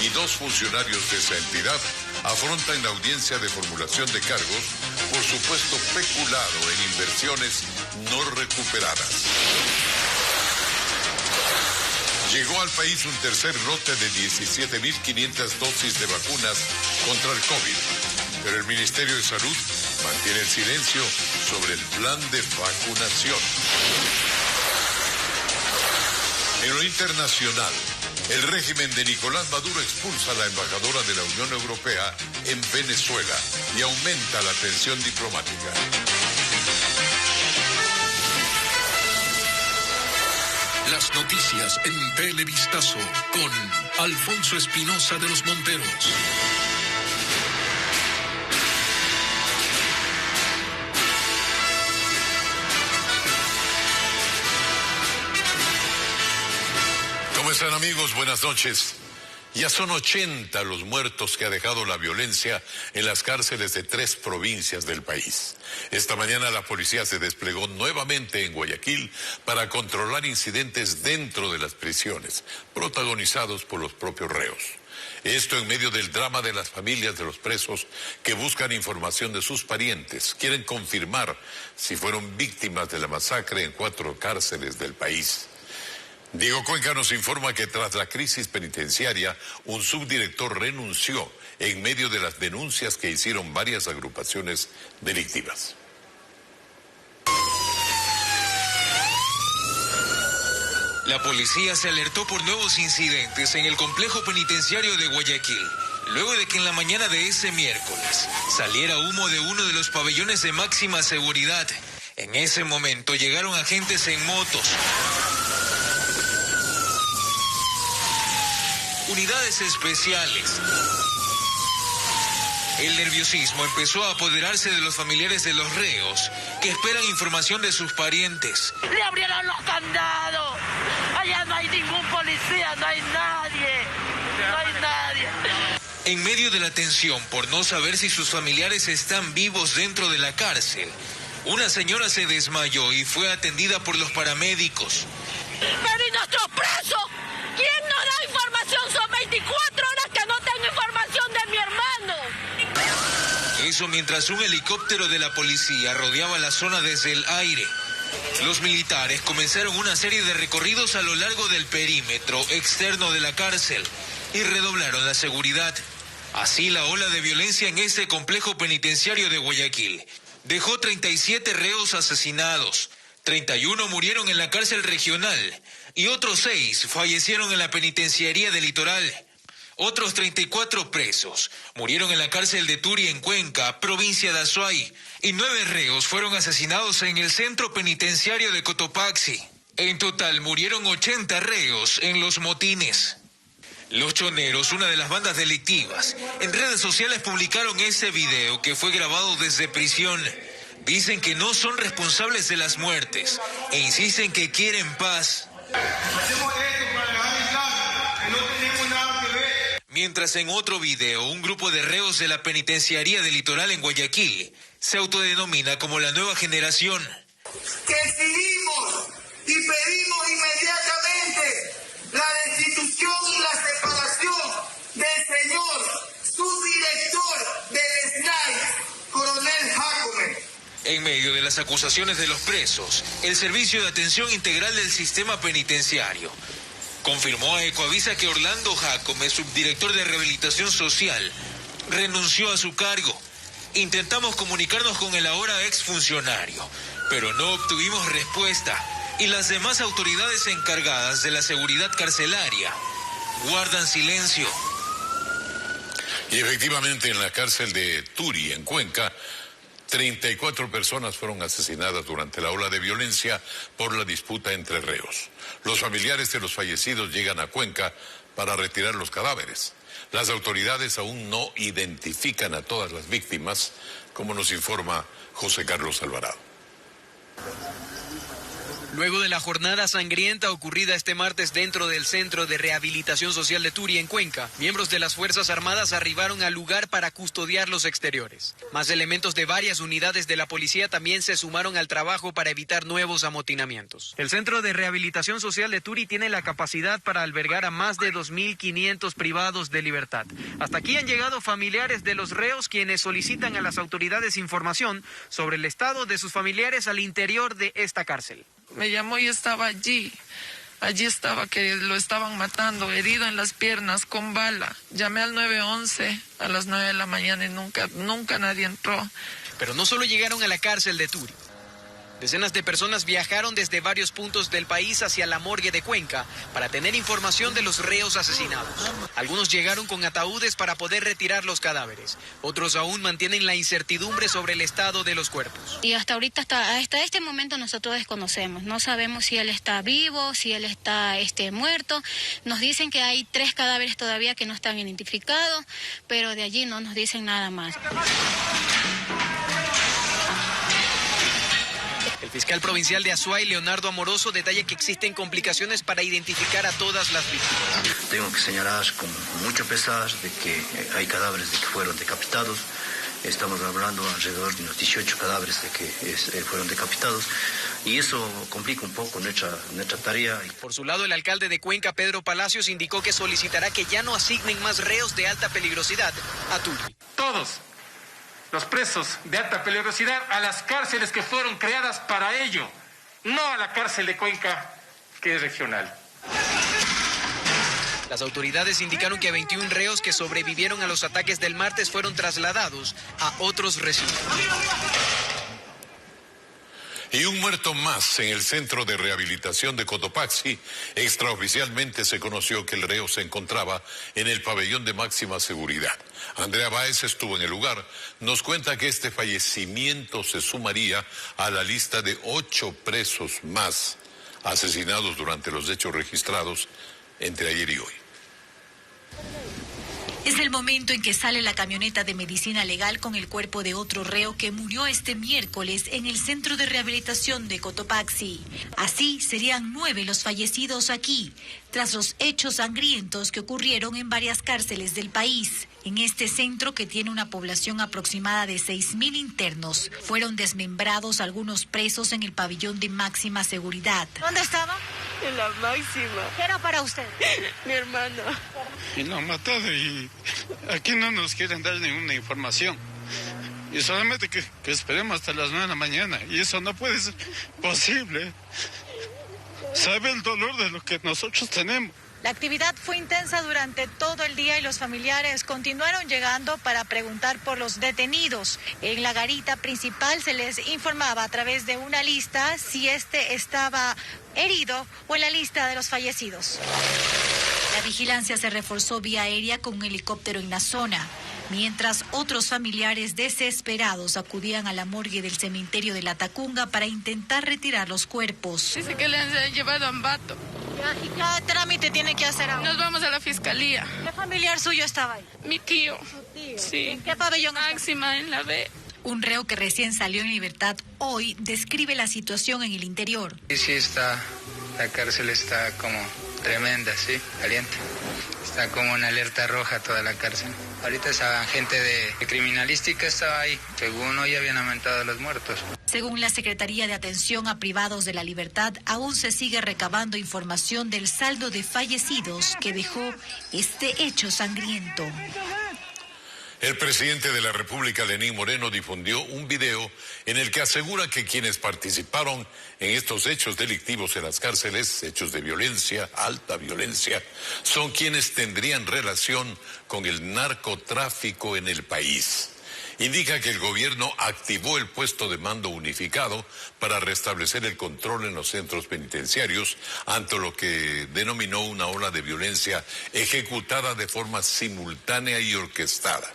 y 2 funcionarios de esa entidad afrontan la audiencia de formulación de cargos por supuesto peculado en inversiones no recuperadas. Llegó al país un tercer lote de 17.500 dosis de vacunas contra el COVID, pero el Ministerio de Salud mantiene el silencio sobre el plan de vacunación. En lo internacional, el régimen de Nicolás Maduro expulsa a la embajadora de la Unión Europea en Venezuela y aumenta la tensión diplomática. Las noticias en Televistazo con Alfonso Espinosa de los Monteros. ¿Cómo están, amigos? Buenas noches. Ya son 80 los muertos que ha dejado la violencia en las cárceles de 3 provincias del país. Esta mañana la policía se desplegó nuevamente en Guayaquil para controlar incidentes dentro de las prisiones, protagonizados por los propios reos. Esto en medio del drama de las familias de los presos que buscan información de sus parientes, quieren confirmar si fueron víctimas de la masacre en 4 cárceles del país. Diego Cuenca nos informa que tras la crisis penitenciaria, un subdirector renunció en medio de las denuncias que hicieron varias agrupaciones delictivas. La policía se alertó por nuevos incidentes en el complejo penitenciario de Guayaquil, luego de que en la mañana de ese miércoles saliera humo de uno de los pabellones de máxima seguridad. En ese momento llegaron agentes en motos, unidades especiales. El nerviosismo empezó a apoderarse de los familiares de los reos, que esperan información de sus parientes. ¡Le abrieron los candados! Allá no hay ningún policía, no hay nadie. No hay nadie. En medio de la tensión por no saber si sus familiares están vivos dentro de la cárcel, una señora se desmayó y fue atendida por los paramédicos. ¡Pero y nuestros presos! ¿Quién nos da información? Son 24 horas que no tengo información de mi hermano. Eso mientras un helicóptero de la policía rodeaba la zona desde el aire. Los militares comenzaron una serie de recorridos a lo largo del perímetro externo de la cárcel y redoblaron la seguridad. Así, la ola de violencia en ese complejo penitenciario de Guayaquil dejó 37 reos asesinados, 31 murieron en la cárcel regional y otros 6 fallecieron en la penitenciaría del Litoral. Otros 34 presos murieron en la cárcel de Turi en Cuenca, provincia de Azuay, y 9 reos fueron asesinados en el centro penitenciario de Cotopaxi. En total murieron 80 reos en los motines. Los Choneros, una de las bandas delictivas, en redes sociales publicaron ese video que fue grabado desde prisión. Dicen que no son responsables de las muertes e insisten que quieren paz. Hacemos esto para dejar en claro que no tenemos nada que ver. Mientras en otro video, un grupo de reos de la penitenciaría del Litoral en Guayaquil se autodenomina como la nueva generación. Que exigimos y pedimos inmediatamente la destitución y la separación del señor subdirector del SNAI, coronel Jacome. En medio de las acusaciones de los presos, el Servicio de Atención Integral del Sistema Penitenciario confirmó a Ecoavisa que Orlando Jacome, subdirector de Rehabilitación Social, renunció a su cargo. Intentamos comunicarnos con el ahora exfuncionario, pero no obtuvimos respuesta, y las demás autoridades encargadas de la seguridad carcelaria guardan silencio. Y efectivamente en la cárcel de Turi, en Cuenca, 34 personas fueron asesinadas durante la ola de violencia por la disputa entre reos. Los familiares de los fallecidos llegan a Cuenca para retirar los cadáveres. Las autoridades aún no identifican a todas las víctimas, como nos informa José Carlos Alvarado. Luego de la jornada sangrienta ocurrida este martes dentro del Centro de Rehabilitación Social de Turi en Cuenca, miembros de las Fuerzas Armadas arribaron al lugar para custodiar los exteriores. Más elementos de varias unidades de la policía también se sumaron al trabajo para evitar nuevos amotinamientos. El Centro de Rehabilitación Social de Turi tiene la capacidad para albergar a más de 2.500 privados de libertad. Hasta aquí han llegado familiares de los reos quienes solicitan a las autoridades información sobre el estado de sus familiares al interior de esta cárcel. Me llamó y estaba allí. Allí estaba que lo estaban matando, herido en las piernas, con bala. Llamé al 911 a las 9 de la mañana y nunca nadie entró. Pero no solo llegaron a la cárcel de Turi. Decenas de personas viajaron desde varios puntos del país hacia la morgue de Cuenca para tener información de los reos asesinados. Algunos llegaron con ataúdes para poder retirar los cadáveres. Otros aún mantienen la incertidumbre sobre el estado de los cuerpos. Y hasta ahorita, hasta este momento nosotros desconocemos. No sabemos si él está vivo, si él está muerto. Nos dicen que hay 3 cadáveres todavía que no están identificados, pero de allí no nos dicen nada más. El fiscal provincial de Azuay, Leonardo Amoroso, detalla que existen complicaciones para identificar a todas las víctimas. Tengo que señalar con mucho pesar de que hay cadáveres de que fueron decapitados. Estamos hablando alrededor de unos 18 cadáveres de que fueron decapitados. Y eso complica un poco nuestra tarea. Por su lado, el alcalde de Cuenca, Pedro Palacios, indicó que solicitará que ya no asignen más reos de alta peligrosidad a Turi. Todos los presos de alta peligrosidad a las cárceles que fueron creadas para ello, no a la cárcel de Cuenca, que es regional. Las autoridades indicaron que 21 reos que sobrevivieron a los ataques del martes fueron trasladados a otros recintos. Y un muerto más en el Centro de Rehabilitación de Cotopaxi. Extraoficialmente se conoció que el reo se encontraba en el pabellón de máxima seguridad. Andrea Báez estuvo en el lugar. Nos cuenta que este fallecimiento se sumaría a la lista de 8 presos más asesinados durante los hechos registrados entre ayer y hoy. Es el momento en que sale la camioneta de medicina legal con el cuerpo de otro reo que murió este miércoles en el Centro de Rehabilitación de Cotopaxi. Así serían 9 los fallecidos aquí, tras los hechos sangrientos que ocurrieron en varias cárceles del país. En este centro, que tiene una población aproximada de 6.000 internos, fueron desmembrados algunos presos en el pabellón de máxima seguridad. ¿Dónde estaba? En la máxima. ¿Qué era para usted? Mi hermana. Y lo han matado y aquí no nos quieren dar ninguna información. Y solamente que esperemos hasta las 9 de la mañana. Y eso no puede ser posible. ¿Sabe el dolor de lo que nosotros tenemos? La actividad fue intensa durante todo el día y los familiares continuaron llegando para preguntar por los detenidos. En la garita principal se les informaba a través de una lista si estaba herido o en la lista de los fallecidos. La vigilancia se reforzó vía aérea con un helicóptero en la zona, mientras otros familiares desesperados acudían a la morgue del cementerio de La Tacunga para intentar retirar los cuerpos. Dice que le han llevado a Ambato. ¿Y qué trámite tiene que hacer ahora? Nos vamos a la fiscalía. ¿Qué familiar suyo estaba ahí? Mi tío. ¿Tu tío? Sí. ¿En qué pabellón? Máxima, en la B. Un reo que recién salió en libertad hoy describe la situación en el interior. Sí, la cárcel está como tremenda, sí, caliente. Está como una alerta roja toda la cárcel. Ahorita esa gente de criminalística estaba ahí. Según hoy habían aumentado los muertos. Según la Secretaría de Atención a Privados de la Libertad, aún se sigue recabando información del saldo de fallecidos que dejó este hecho sangriento. El presidente de la República, Lenín Moreno, difundió un video en el que asegura que quienes participaron en estos hechos delictivos en las cárceles, hechos de violencia, alta violencia, son quienes tendrían relación con el narcotráfico en el país. Indica que el gobierno activó el puesto de mando unificado para restablecer el control en los centros penitenciarios ante lo que denominó una ola de violencia ejecutada de forma simultánea y orquestada.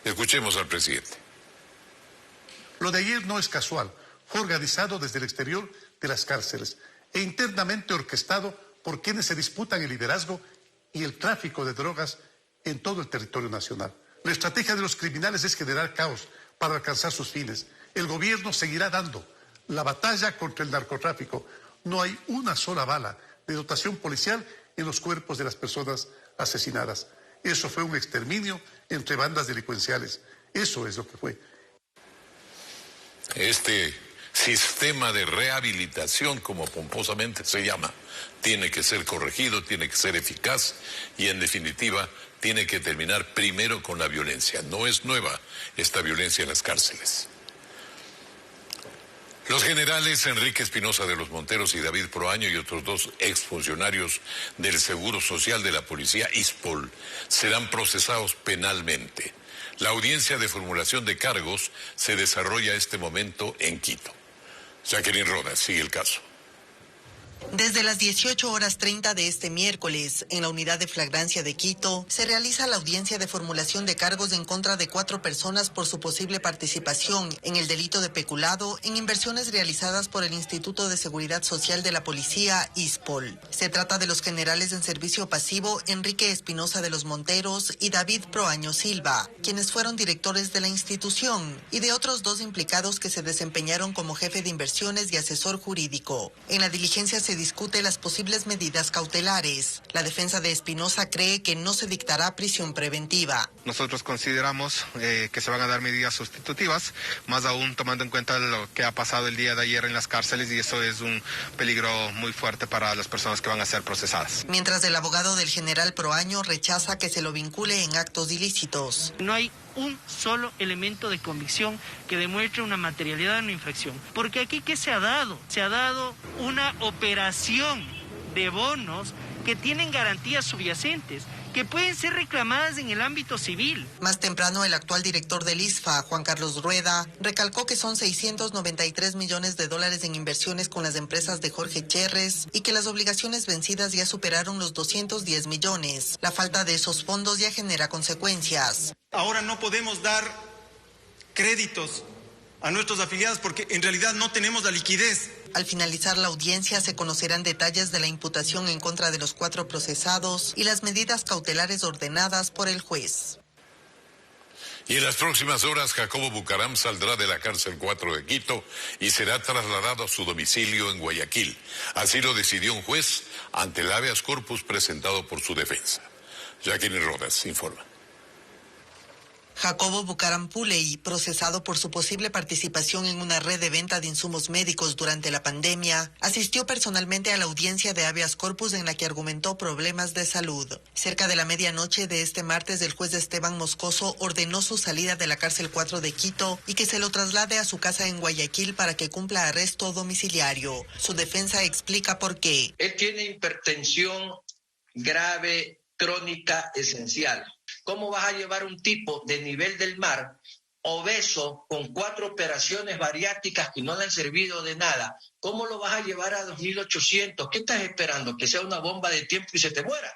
Escuchemos al presidente. Lo de ayer no es casual, fue organizado desde el exterior de las cárceles e internamente orquestado por quienes se disputan el liderazgo y el tráfico de drogas en todo el territorio nacional. La estrategia de los criminales es generar caos para alcanzar sus fines. El gobierno seguirá dando la batalla contra el narcotráfico No hay una sola bala de dotación policial en los cuerpos de las personas asesinadas. Eso fue un exterminio entre bandas delincuenciales. Eso es lo que fue. Este sistema de rehabilitación, como pomposamente se llama, tiene que ser corregido, tiene que ser eficaz y, en definitiva, tiene que terminar primero con la violencia. No es nueva esta violencia en las cárceles. Los generales Enrique Espinosa de los Monteros y David Proaño y otros 2 exfuncionarios del Seguro Social de la Policía ISPOL serán procesados penalmente. La audiencia de formulación de cargos se desarrolla este momento en Quito. Jacqueline Rodas sigue el caso. Desde las 18:30 de este miércoles, en la unidad de flagrancia de Quito, se realiza la audiencia de formulación de cargos en contra de 4 personas por su posible participación en el delito de peculado en inversiones realizadas por el Instituto de Seguridad Social de la Policía, ISPOL. Se trata de los generales en servicio pasivo Enrique Espinosa de los Monteros y David Proaño Silva, quienes fueron directores de la institución, y de otros 2 implicados que se desempeñaron como jefe de inversiones y asesor jurídico. En la diligencia se discute las posibles medidas cautelares. La defensa de Espinosa cree que no se dictará prisión preventiva. Nosotros consideramos que se van a dar medidas sustitutivas, más aún tomando en cuenta lo que ha pasado el día de ayer en las cárceles, y eso es un peligro muy fuerte para las personas que van a ser procesadas. Mientras el abogado del general Proaño rechaza que se lo vincule en actos ilícitos. No hay un solo elemento de convicción que demuestre una materialidad de una infracción. Porque aquí, ¿qué se ha dado? Se ha dado una operación de bonos que tienen garantías subyacentes, que pueden ser reclamadas en el ámbito civil. Más temprano, el actual director del ISFA, Juan Carlos Rueda, recalcó que son $693 millones en inversiones con las empresas de Jorge Cherres y que las obligaciones vencidas ya superaron los 210 millones. La falta de esos fondos ya genera consecuencias. Ahora no podemos dar créditos a nuestros afiliados porque en realidad no tenemos la liquidez. Al finalizar la audiencia se conocerán detalles de la imputación en contra de los 4 procesados y las medidas cautelares ordenadas por el juez. Y en las próximas horas, Jacobo Bucaram saldrá de la cárcel 4 de Quito y será trasladado a su domicilio en Guayaquil. Así lo decidió un juez ante el habeas corpus presentado por su defensa. Jacqueline Rodas informa. Jacobo Bucaram Puley, procesado por su posible participación en una red de venta de insumos médicos durante la pandemia, asistió personalmente a la audiencia de habeas corpus en la que argumentó problemas de salud. Cerca de la medianoche de este martes, el juez Esteban Moscoso ordenó su salida de la cárcel 4 de Quito y que se lo traslade a su casa en Guayaquil para que cumpla arresto domiciliario. Su defensa explica por qué. Él tiene hipertensión grave, crónica, esencial. ¿Cómo vas a llevar un tipo de nivel del mar, obeso, con 4 operaciones bariátricas que no le han servido de nada? ¿Cómo lo vas a llevar a 2.800? ¿Qué estás esperando? ¿Que sea una bomba de tiempo y se te muera?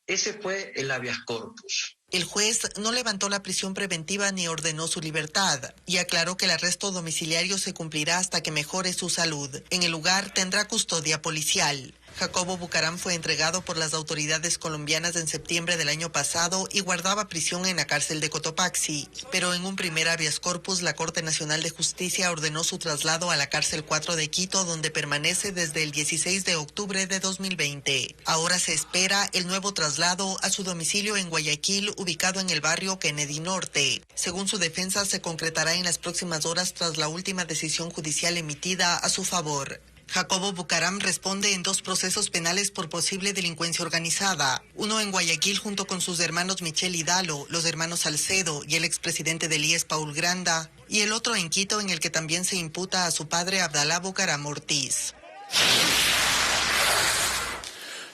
Ese fue el habeas corpus. El juez no levantó la prisión preventiva ni ordenó su libertad y aclaró que el arresto domiciliario se cumplirá hasta que mejore su salud. En el lugar tendrá custodia policial. Jacobo Bucaram fue entregado por las autoridades colombianas en septiembre del año pasado y guardaba prisión en la cárcel de Cotopaxi. Pero en un primer habeas corpus, la Corte Nacional de Justicia ordenó su traslado a la cárcel 4 de Quito, donde permanece desde el 16 de octubre de 2020. Ahora se espera el nuevo traslado a su domicilio en Guayaquil, ubicado en el barrio Kennedy Norte. Según su defensa, se concretará en las próximas horas tras la última decisión judicial emitida a su favor. Jacobo Bucaram responde en 2 procesos penales por posible delincuencia organizada, uno en Guayaquil junto con sus hermanos Michel y Dalo, los hermanos Salcedo y el expresidente del IES Paul Granda, y el otro en Quito, en el que también se imputa a su padre Abdalá Bucaram Ortiz.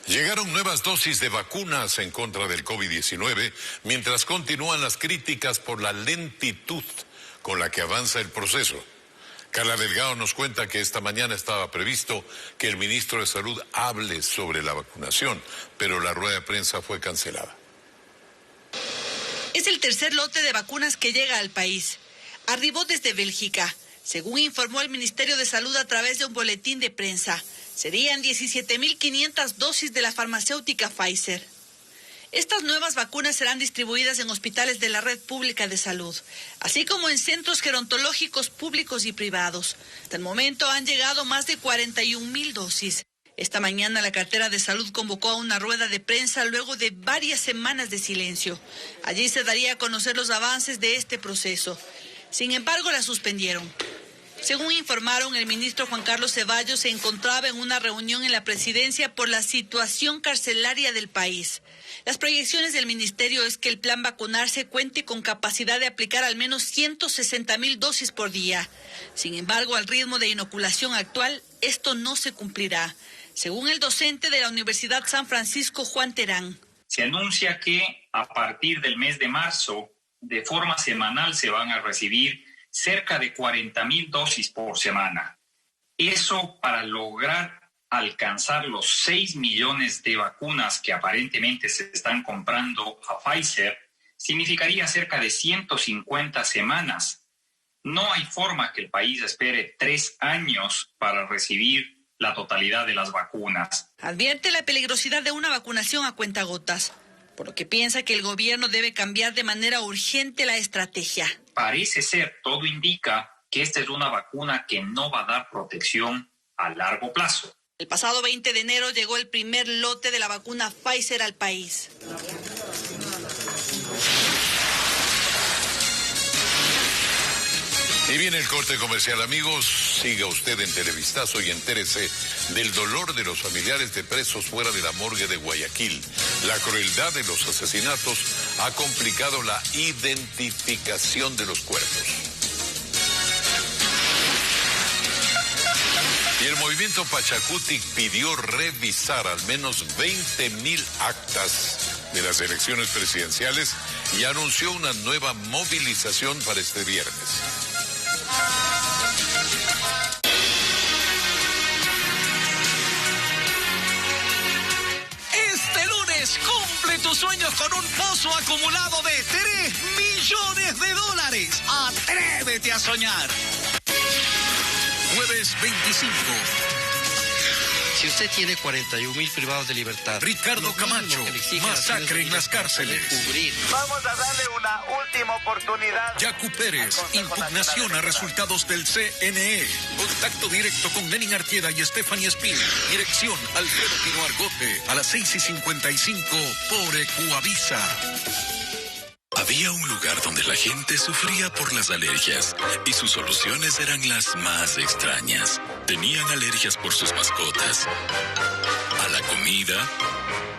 Llegaron nuevas dosis de vacunas en contra del COVID-19, mientras continúan las críticas por la lentitud con la que avanza el proceso. Carla Delgado nos cuenta que esta mañana estaba previsto que el ministro de Salud hable sobre la vacunación, pero la rueda de prensa fue cancelada. Es el tercer lote de vacunas que llega al país. Arribó desde Bélgica, según informó el Ministerio de Salud a través de un boletín de prensa. Serían 17.500 dosis de la farmacéutica Pfizer. Estas nuevas vacunas serán distribuidas en hospitales de la red pública de salud, así como en centros gerontológicos públicos y privados. Hasta el momento han llegado más de 41,000 dosis. Esta mañana la cartera de salud convocó a una rueda de prensa luego de varias semanas de silencio. Allí se daría a conocer los avances de este proceso. Sin embargo, la suspendieron. Según informaron, el ministro Juan Carlos Ceballos se encontraba en una reunión en la presidencia por la situación carcelaria del país. Las proyecciones del ministerio es que el plan vacunarse cuente con capacidad de aplicar al menos 160,000 dosis por día. Sin embargo, al ritmo de inoculación actual, esto no se cumplirá. Según el docente de la Universidad San Francisco, Juan Terán. Se anuncia que a partir del mes de marzo, de forma semanal, se van a recibir cerca de 40,000 dosis por semana. Eso para lograr alcanzar los 6 millones de vacunas que aparentemente se están comprando a Pfizer, significaría cerca de 150 semanas. No hay forma que el país espere 3 años para recibir la totalidad de las vacunas. Advierte la peligrosidad de una vacunación a cuentagotas, por lo que piensa que el gobierno debe cambiar de manera urgente la estrategia. Parece ser, todo indica, que esta es una vacuna que no va a dar protección a largo plazo. El pasado 20 de enero llegó el primer lote de la vacuna Pfizer al país. Y viene el corte comercial, amigos. Siga usted en Televistazo y entérese del dolor de los familiares de presos fuera de la morgue de Guayaquil. La crueldad de los asesinatos ha complicado la identificación de los cuerpos. Y el movimiento Pachacutic pidió revisar al menos 20,000 actas de las elecciones presidenciales y anunció una nueva movilización para este viernes. Este lunes cumple tus sueños con un pozo acumulado de $3 millones. Atrévete a soñar. Jueves 25. Si usted tiene 41,000 privados de libertad. Ricardo Camacho, masacre en las cárceles. Vamos a darle una última oportunidad. Yacu Pérez, impugnación a resultados del CNE. Contacto directo con Lenin Artieda y Stephanie Espín. Dirección Alfredo Pino Argote a las 6:55 por Ecuavisa. Había un lugar donde la gente sufría por las alergias y sus soluciones eran las más extrañas. Tenían alergias por sus mascotas, a la comida.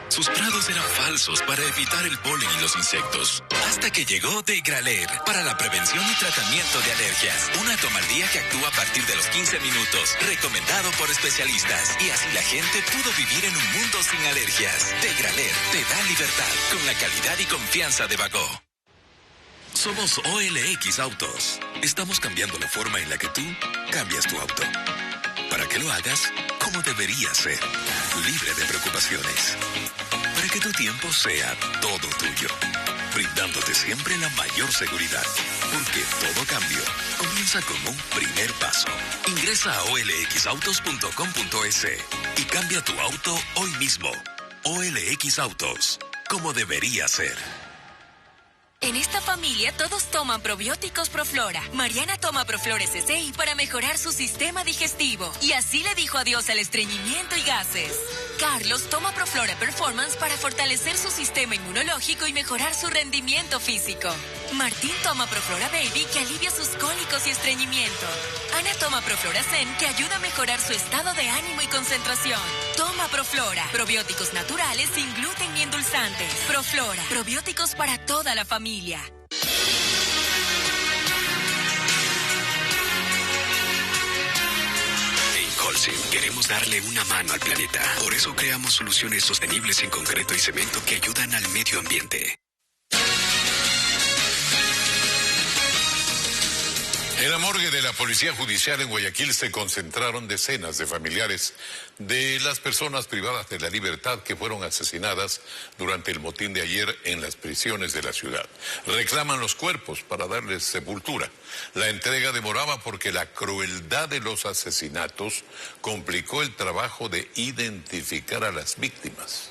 Sus prados eran falsos para evitar el polen y los insectos. Hasta que llegó Degraler para la prevención y tratamiento de alergias. Una toma al día que actúa a partir de los 15 minutos. Recomendado por especialistas. Y así la gente pudo vivir en un mundo sin alergias. Degraler te da libertad con la calidad y confianza de Bagó. Somos OLX Autos. Estamos cambiando la forma en la que tú cambias tu auto. Para que lo hagas como debería ser. Libre de preocupaciones. Para que tu tiempo sea todo tuyo. Brindándote siempre la mayor seguridad. Porque todo cambio comienza con un primer paso. Ingresa a olxautos.com.es y cambia tu auto hoy mismo. OLX Autos. Como debería ser. En esta familia todos toman probióticos Proflora. Mariana toma Proflora SCI para mejorar su sistema digestivo. Y así le dijo adiós al estreñimiento y gases. Carlos toma Proflora Performance para fortalecer su sistema inmunológico y mejorar su rendimiento físico. Martín toma Proflora Baby que alivia sus cólicos y estreñimiento. Ana toma Proflora Zen que ayuda a mejorar su estado de ánimo y concentración. Toma Proflora, probióticos naturales sin gluten ni endulzantes. Proflora, probióticos para toda la familia. En Holcim queremos darle una mano al planeta. Por eso creamos soluciones sostenibles en concreto y cemento que ayudan al medio ambiente. En la morgue de la Policía Judicial en Guayaquil se concentraron decenas de familiares de las personas privadas de la libertad que fueron asesinadas durante el motín de ayer en las prisiones de la ciudad. Reclaman los cuerpos para darles sepultura. La entrega demoraba porque la crueldad de los asesinatos complicó el trabajo de identificar a las víctimas.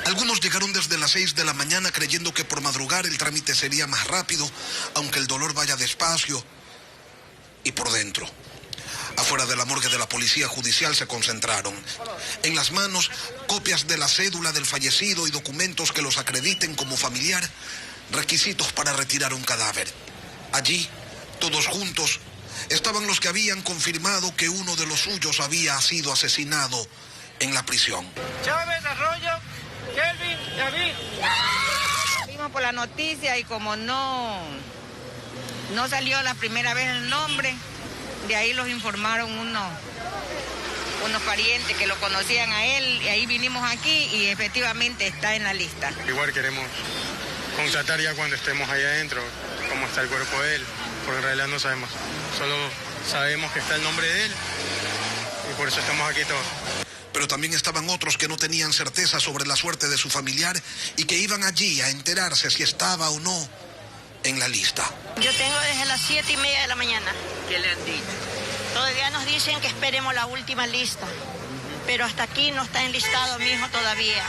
Algunos llegaron desde las 6 de la mañana creyendo que por madrugar el trámite sería más rápido, aunque el dolor vaya despacio. Y por dentro, afuera de la morgue de la Policía Judicial se concentraron. En las manos, copias de la cédula del fallecido y documentos que los acrediten como familiar, requisitos para retirar un cadáver. Allí, todos juntos, estaban los que habían confirmado que uno de los suyos había sido asesinado en la prisión. Chávez, Arroyo, Kelvin, David. Vimos por la noticia y como no salió la primera vez el nombre, de ahí los informaron unos parientes que lo conocían a él, y ahí vinimos aquí y efectivamente está en la lista. Igual queremos constatar ya cuando estemos allá adentro cómo está el cuerpo de él, porque en realidad no sabemos, solo sabemos que está el nombre de él y por eso estamos aquí todos. Pero también estaban otros que no tenían certeza sobre la suerte de su familiar y que iban allí a enterarse si estaba o no en la lista. Yo tengo desde las 7:30 de la mañana. ¿Qué le han dicho? Todavía nos dicen que esperemos la última lista, pero hasta aquí no está enlistado mi hijo todavía.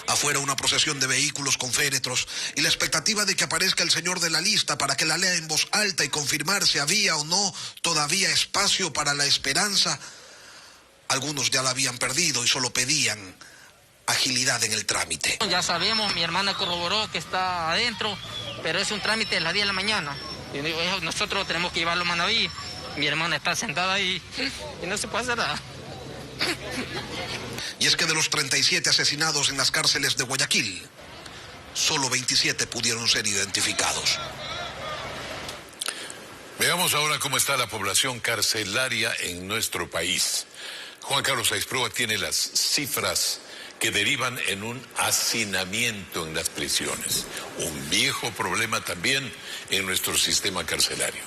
Afuera una procesión de vehículos con féretros y la expectativa de que aparezca el señor de la lista para que la lea en voz alta y confirmar si había o no todavía espacio para la esperanza. Algunos ya la habían perdido y solo pedían agilidad en el trámite. Ya sabemos, mi hermana corroboró que está adentro, pero es un trámite de las 10 de la mañana. Y nosotros tenemos que llevarlo a Manaví. Mi hermana está sentada ahí y no se puede hacer nada. Y es que de los 37 asesinados en las cárceles de Guayaquil, solo 27 pudieron ser identificados. Veamos ahora cómo está la población carcelaria en nuestro país. Juan Carlos Aisproa tiene las cifras que derivan en un hacinamiento en las prisiones, un viejo problema también en nuestro sistema carcelario.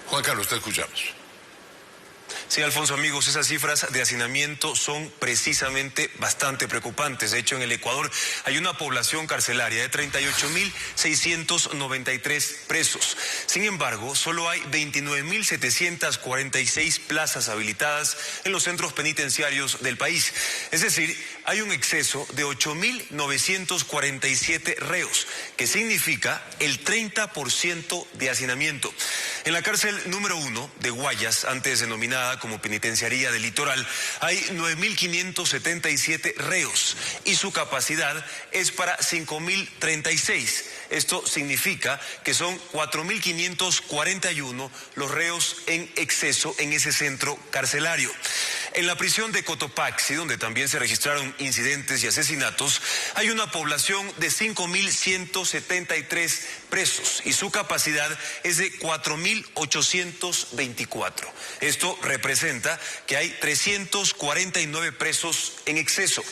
Juan Carlos, te escuchamos. Sí, Alfonso, amigos, esas cifras de hacinamiento son precisamente bastante preocupantes. De hecho, en el Ecuador hay una población carcelaria de 38.693 presos. Sin embargo, solo hay 29.746 plazas habilitadas en los centros penitenciarios del país. Es decir, hay un exceso de 8.947 reos, que significa el 30% de hacinamiento. En la cárcel número 1 de Guayas, antes denominada como Penitenciaría del Litoral, hay 9.577 reos y su capacidad es para 5.036. Esto significa que son 4.541 los reos en exceso en ese centro carcelario. En la prisión de Cotopaxi, donde también se registraron incidentes y asesinatos, hay una población de 5.173 presos y su capacidad es de 4.824. Esto representa que hay 349 presos en exceso.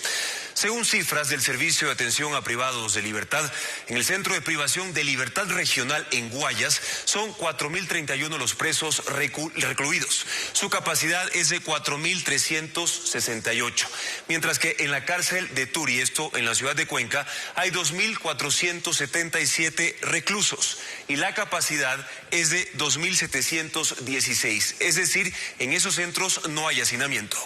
Según cifras del Servicio de Atención a Privados de Libertad, en el Centro de Privación de Libertad Regional en Guayas son 4.031 los presos recluidos. Su capacidad es de 4.368. Mientras que en la cárcel de Turi, esto en la ciudad de Cuenca, hay 2.477 reclusos y la capacidad es de 2.716. Es decir, en esos centros no hay hacinamiento.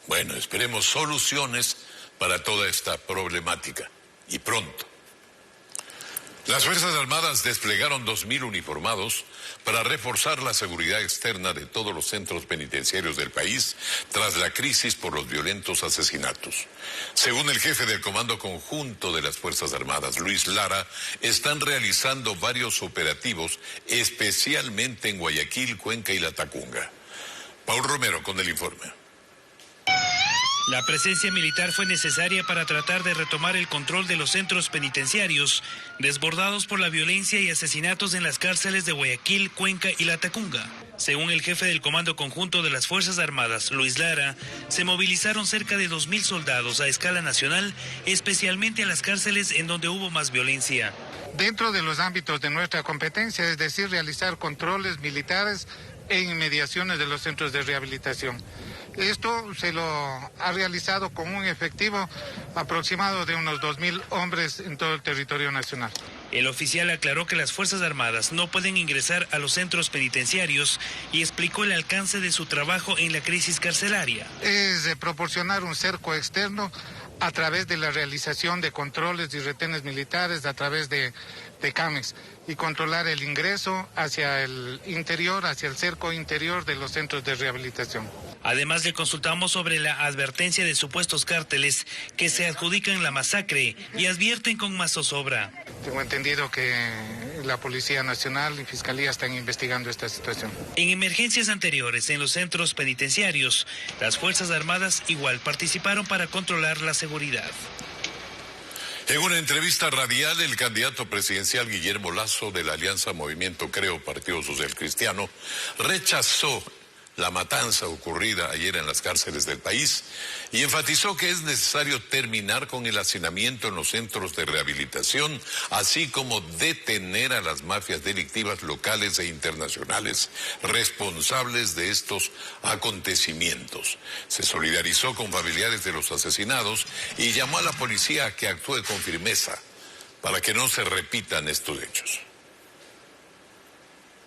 Bueno, esperemos soluciones para toda esta problemática, y pronto. Las Fuerzas Armadas desplegaron 2.000 uniformados para reforzar la seguridad externa de todos los centros penitenciarios del país tras la crisis por los violentos asesinatos. Según el jefe del Comando Conjunto de las Fuerzas Armadas, Luis Lara, están realizando varios operativos, especialmente en Guayaquil, Cuenca y La Tacunga. Paul Romero con el informe. La presencia militar fue necesaria para tratar de retomar el control de los centros penitenciarios, desbordados por la violencia y asesinatos en las cárceles de Guayaquil, Cuenca y La Tacunga. Según el jefe del Comando Conjunto de las Fuerzas Armadas, Luis Lara, se movilizaron cerca de 2.000 soldados a escala nacional, especialmente a las cárceles en donde hubo más violencia. Dentro de los ámbitos de nuestra competencia, es decir, realizar controles militares en inmediaciones de los centros de rehabilitación. Esto se lo ha realizado con un efectivo aproximado de unos 2.000 hombres en todo el territorio nacional. El oficial aclaró que las Fuerzas Armadas no pueden ingresar a los centros penitenciarios y explicó el alcance de su trabajo en la crisis carcelaria. Es proporcionar un cerco externo a través de la realización de controles y retenes militares, a través de CAMEX, y controlar el ingreso hacia el interior, hacia el cerco interior de los centros de rehabilitación. Además, le consultamos sobre la advertencia de supuestos cárteles que se adjudican la masacre y advierten con más zozobra. Tengo entendido que la Policía Nacional y Fiscalía están investigando esta situación. En emergencias anteriores en los centros penitenciarios, las Fuerzas Armadas igual participaron para controlar la seguridad. En una entrevista radial, el candidato presidencial Guillermo Lasso de la Alianza Movimiento Creo, Partido Social Cristiano, rechazó la matanza ocurrida ayer en las cárceles del país y enfatizó que es necesario terminar con el hacinamiento en los centros de rehabilitación, así como detener a las mafias delictivas locales e internacionales responsables de estos acontecimientos. Se solidarizó con familiares de los asesinados y llamó a la policía a que actúe con firmeza para que no se repitan estos hechos.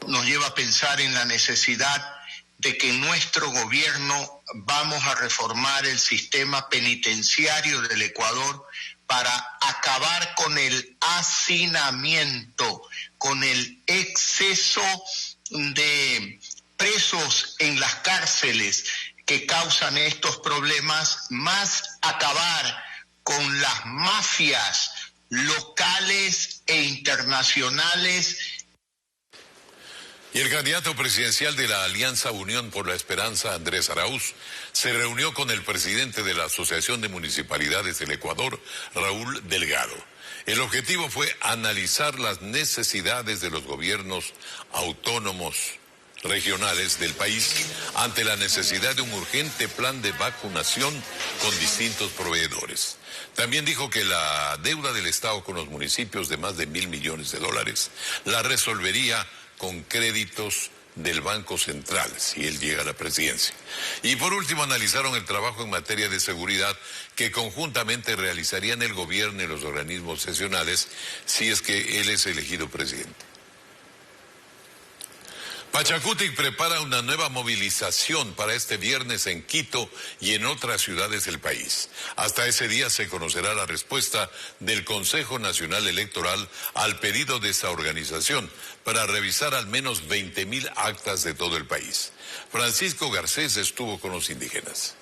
Nos lleva a pensar en la necesidad de que nuestro gobierno vamos a reformar el sistema penitenciario del Ecuador para acabar con el hacinamiento, con el exceso de presos en las cárceles que causan estos problemas, más acabar con las mafias locales e internacionales. Y el candidato presidencial de la Alianza Unión por la Esperanza, Andrés Arauz, se reunió con el presidente de la Asociación de Municipalidades del Ecuador, Raúl Delgado. El objetivo fue analizar las necesidades de los gobiernos autónomos regionales del país ante la necesidad de un urgente plan de vacunación con distintos proveedores. También dijo que la deuda del Estado con los municipios de más de $1.000 millones la resolvería con créditos del Banco Central, si él llega a la presidencia. Y por último, analizaron el trabajo en materia de seguridad que conjuntamente realizarían el gobierno y los organismos seccionales si es que él es elegido presidente. Pachacutic prepara una nueva movilización para este viernes en Quito y en otras ciudades del país. Hasta ese día se conocerá la respuesta del Consejo Nacional Electoral al pedido de esa organización para revisar al menos 20.000 actas de todo el país. Francisco Garcés estuvo con los indígenas.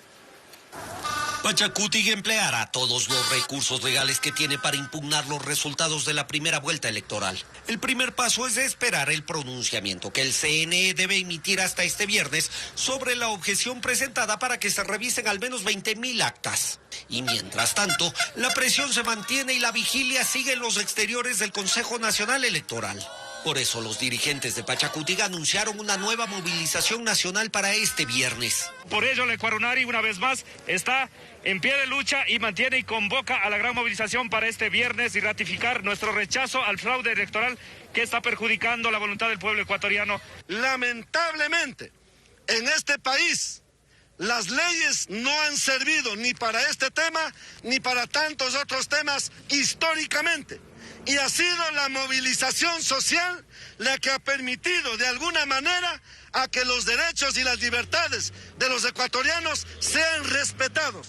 Pachacutic empleará todos los recursos legales que tiene para impugnar los resultados de la primera vuelta electoral. El primer paso es esperar el pronunciamiento que el CNE debe emitir hasta este viernes sobre la objeción presentada para que se revisen al menos 20.000 actas. Y mientras tanto, la presión se mantiene y la vigilia sigue en los exteriores del Consejo Nacional Electoral. Por eso los dirigentes de Pachacutic anunciaron una nueva movilización nacional para este viernes. Por ello, el Ecuarunari una vez más está en pie de lucha y mantiene y convoca a la gran movilización para este viernes y ratificar nuestro rechazo al fraude electoral que está perjudicando la voluntad del pueblo ecuatoriano. Lamentablemente, en este país, las leyes no han servido ni para este tema ni para tantos otros temas históricamente. Y ha sido la movilización social la que ha permitido de alguna manera a que los derechos y las libertades de los ecuatorianos sean respetados.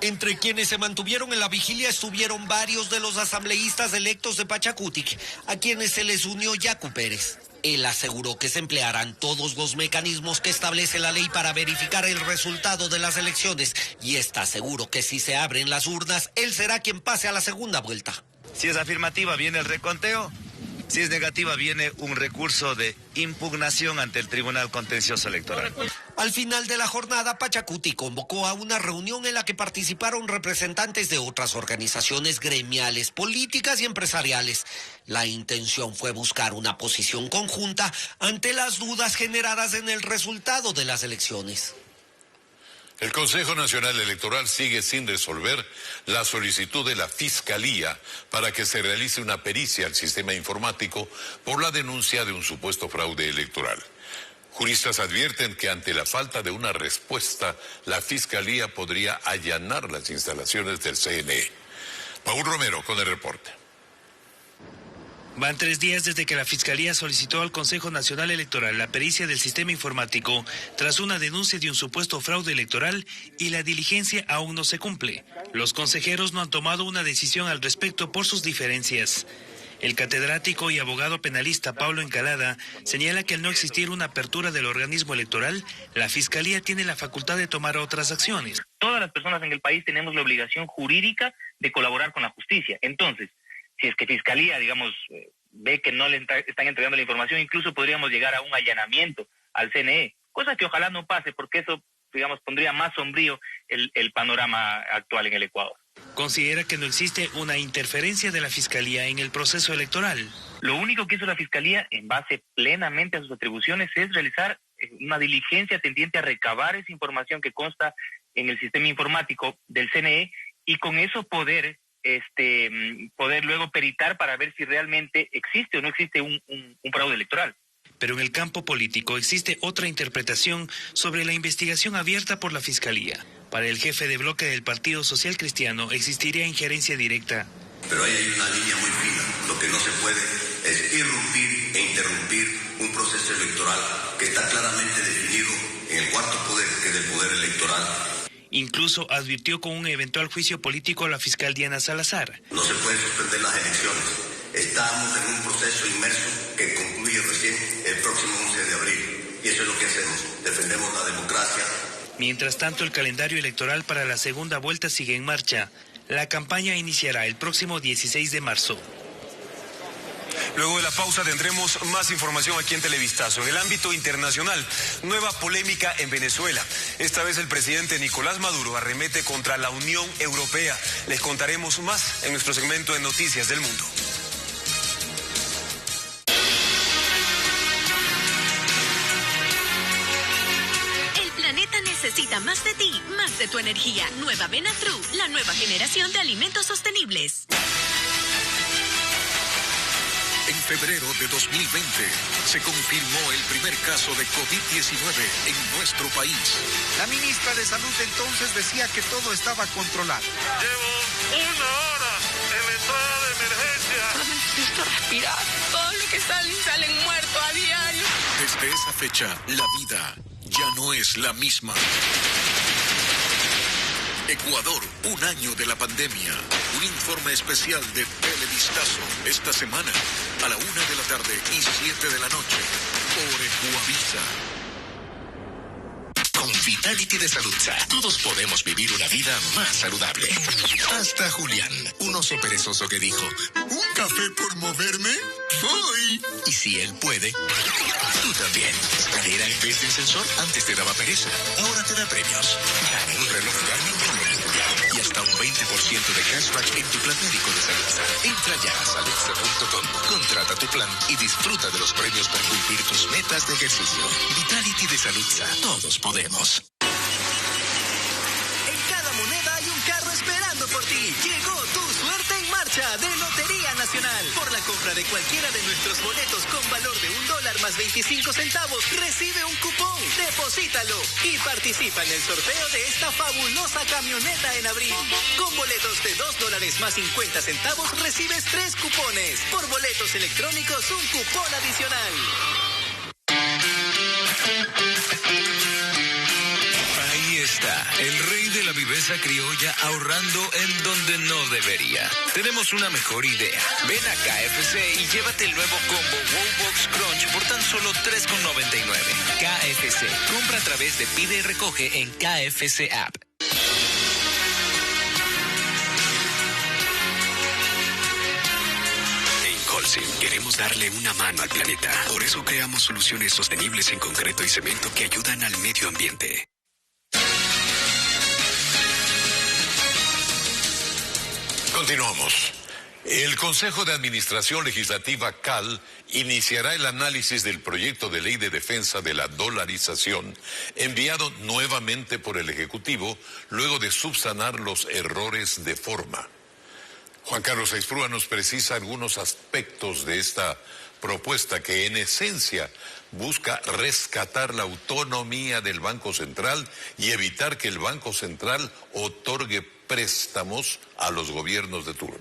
Entre quienes se mantuvieron en la vigilia estuvieron varios de los asambleístas electos de Pachacutic, a quienes se les unió Yacu Pérez. Él aseguró que se emplearán todos los mecanismos que establece la ley para verificar el resultado de las elecciones y está seguro que si se abren las urnas, él será quien pase a la segunda vuelta. Si es afirmativa, viene el reconteo. Si es negativa, viene un recurso de impugnación ante el Tribunal Contencioso Electoral. Al final de la jornada, Pachacutic convocó a una reunión en la que participaron representantes de otras organizaciones gremiales, políticas y empresariales. La intención fue buscar una posición conjunta ante las dudas generadas en el resultado de las elecciones. El Consejo Nacional Electoral sigue sin resolver la solicitud de la Fiscalía para que se realice una pericia al sistema informático por la denuncia de un supuesto fraude electoral. Juristas advierten que ante la falta de una respuesta, la Fiscalía podría allanar las instalaciones del CNE. Paul Romero con el reporte. Van 3 días desde que la Fiscalía solicitó al Consejo Nacional Electoral la pericia del sistema informático tras una denuncia de un supuesto fraude electoral y la diligencia aún no se cumple. Los consejeros no han tomado una decisión al respecto por sus diferencias. El catedrático y abogado penalista Pablo Encalada señala que al no existir una apertura del organismo electoral, la Fiscalía tiene la facultad de tomar otras acciones. Todas las personas en el país tenemos la obligación jurídica de colaborar con la justicia. Entonces, si es que Fiscalía, digamos, ve que no le están entregando la información, incluso podríamos llegar a un allanamiento al CNE, cosa que ojalá no pase, porque eso, digamos, pondría más sombrío el panorama actual en el Ecuador. Considera que no existe una interferencia de la Fiscalía en el proceso electoral. Lo único que hizo la Fiscalía, en base plenamente a sus atribuciones, es realizar una diligencia tendiente a recabar esa información que consta en el sistema informático del CNE y con eso poder luego peritar para ver si realmente existe o no existe un fraude electoral. Pero en el campo político existe otra interpretación sobre la investigación abierta por la Fiscalía. Para el jefe de bloque del Partido Social Cristiano existiría injerencia directa. Pero ahí hay una línea muy fina. Lo que no se puede es irrumpir e interrumpir un proceso electoral que está claramente definido en el cuarto poder, que es el poder electoral. Incluso advirtió con un eventual juicio político a la fiscal Diana Salazar. No se pueden suspender las elecciones. Estamos en un proceso inmerso que concluye recién el próximo 11 de abril. Y eso es lo que hacemos. Defendemos la democracia. Mientras tanto, el calendario electoral para la segunda vuelta sigue en marcha. La campaña iniciará el próximo 16 de marzo. Luego de la pausa tendremos más información aquí en Televistazo. En el ámbito internacional, nueva polémica en Venezuela. Esta vez el presidente Nicolás Maduro arremete contra la Unión Europea. Les contaremos más en nuestro segmento de Noticias del Mundo. Necesita más de ti, más de tu energía. Nueva Avena True, la nueva generación de alimentos sostenibles. En febrero de 2020 se confirmó el primer caso de COVID-19 en nuestro país. La ministra de Salud entonces decía que todo estaba controlado. Llevo 1 hora en la entrada de emergencia. No necesito respirar. Todo lo que salen muertos a diario. Desde esa fecha, la vida ya no es la misma. Ecuador, 1 año de la pandemia. Un informe especial de Televistazo. Esta semana, a la 1 de la tarde y 7 de la noche, por Ecuavisa. Con Vitality de Saludza, todos podemos vivir una vida más saludable. Hasta Julián, un oso perezoso que dijo, ¿un café por moverme? ¡Voy! Y si él puede, tú también. Escalera en vez de ascensor, antes te daba pereza, ahora te da premios. Gana un reloj Garmin y hasta un 20% de cashback en tu plan médico de Saludza. Entra ya a saludza.com, contrata tu plan y disfruta de los premios por cumplir tus metas de ejercicio. Vitality de Saludza, todos podemos. En cada moneda hay un carro esperando por ti. Llegó tu suerte en marcha de Lotería Nacional. Por la compra de cualquiera de nuestros boletos con valor de $1 más 25 centavos, recibe un cupón, deposítalo y participa en el sorteo de esta fabulosa camioneta en abril. Con boletos de $2 más 50 centavos recibes 3 cupones. Por boletos electrónicos, un cupón adicional. Ahí está, el rey de la viveza criolla ahorrando en donde no debería. Tenemos una mejor idea. Ven a KFC y llévate el nuevo combo Wow Box Crunch por tan solo $3,99. KFC, compra a través de Pide y Recoge en KFC App. Holcim, queremos darle una mano al planeta. Por eso creamos soluciones sostenibles en concreto y cemento que ayudan al medio ambiente. Continuamos. El Consejo de Administración Legislativa CAL iniciará el análisis del proyecto de ley de defensa de la dolarización enviado nuevamente por el Ejecutivo luego de subsanar los errores de forma. Juan Carlos Aispúa nos precisa algunos aspectos de esta propuesta que en esencia busca rescatar la autonomía del Banco Central y evitar que el Banco Central otorgue préstamos a los gobiernos de turno.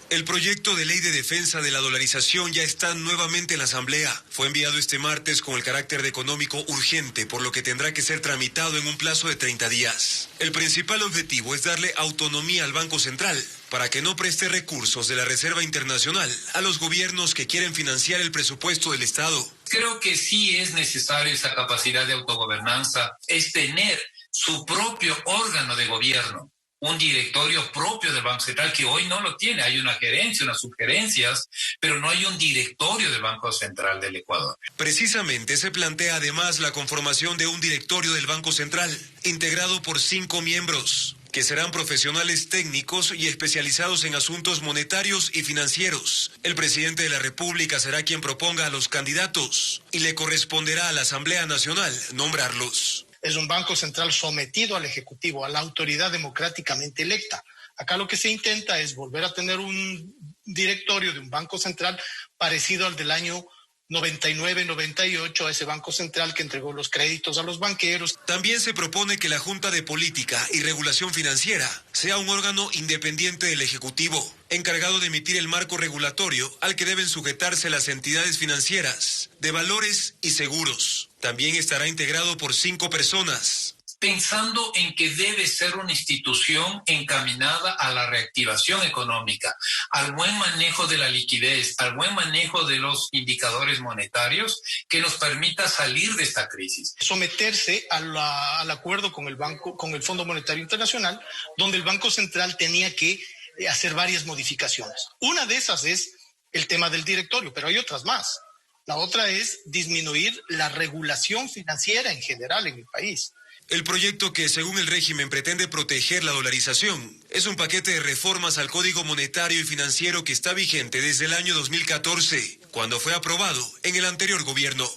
El proyecto de ley de defensa de la dolarización ya está nuevamente en la Asamblea. Fue enviado este martes con el carácter de económico urgente, por lo que tendrá que ser tramitado en un plazo de 30 días. El principal objetivo es darle autonomía al Banco Central para que no preste recursos de la Reserva Internacional a los gobiernos que quieren financiar el presupuesto del Estado. Creo que sí es necesaria esa capacidad de autogobernanza, es tener su propio órgano de gobierno, un directorio propio del Banco Central que hoy no lo tiene. Hay una gerencia, unas sugerencias, pero no hay un directorio del Banco Central del Ecuador. Precisamente se plantea además la conformación de un directorio del Banco Central, integrado por 5 miembros, que serán profesionales técnicos y especializados en asuntos monetarios y financieros. El presidente de la República será quien proponga a los candidatos y le corresponderá a la Asamblea Nacional nombrarlos. Es un banco central sometido al Ejecutivo, a la autoridad democráticamente electa. Acá lo que se intenta es volver a tener un directorio de un banco central parecido al del año 99-98, a ese banco central que entregó los créditos a los banqueros. También se propone que la Junta de Política y Regulación Financiera sea un órgano independiente del Ejecutivo, encargado de emitir el marco regulatorio al que deben sujetarse las entidades financieras, de valores y seguros. También estará integrado por 5 personas. Pensando en que debe ser una institución encaminada a la reactivación económica, al buen manejo de la liquidez, al buen manejo de los indicadores monetarios que nos permita salir de esta crisis. Someterse al acuerdo con el Fondo Monetario Internacional, donde el Banco Central tenía que hacer varias modificaciones. Una de esas es el tema del directorio, pero hay otras más. La otra es disminuir la regulación financiera en general en el país. El proyecto, que según el régimen pretende proteger la dolarización, es un paquete de reformas al Código Monetario y Financiero que está vigente desde el año 2014, cuando fue aprobado en el anterior gobierno.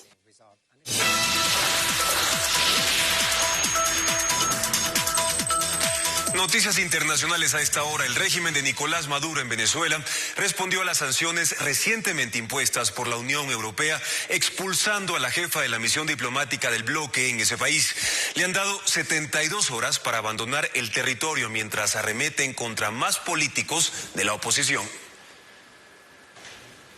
Noticias internacionales a esta hora. El régimen de Nicolás Maduro en Venezuela respondió a las sanciones recientemente impuestas por la Unión Europea, expulsando a la jefa de la misión diplomática del bloque en ese país. Le han dado 72 horas para abandonar el territorio mientras arremeten contra más políticos de la oposición.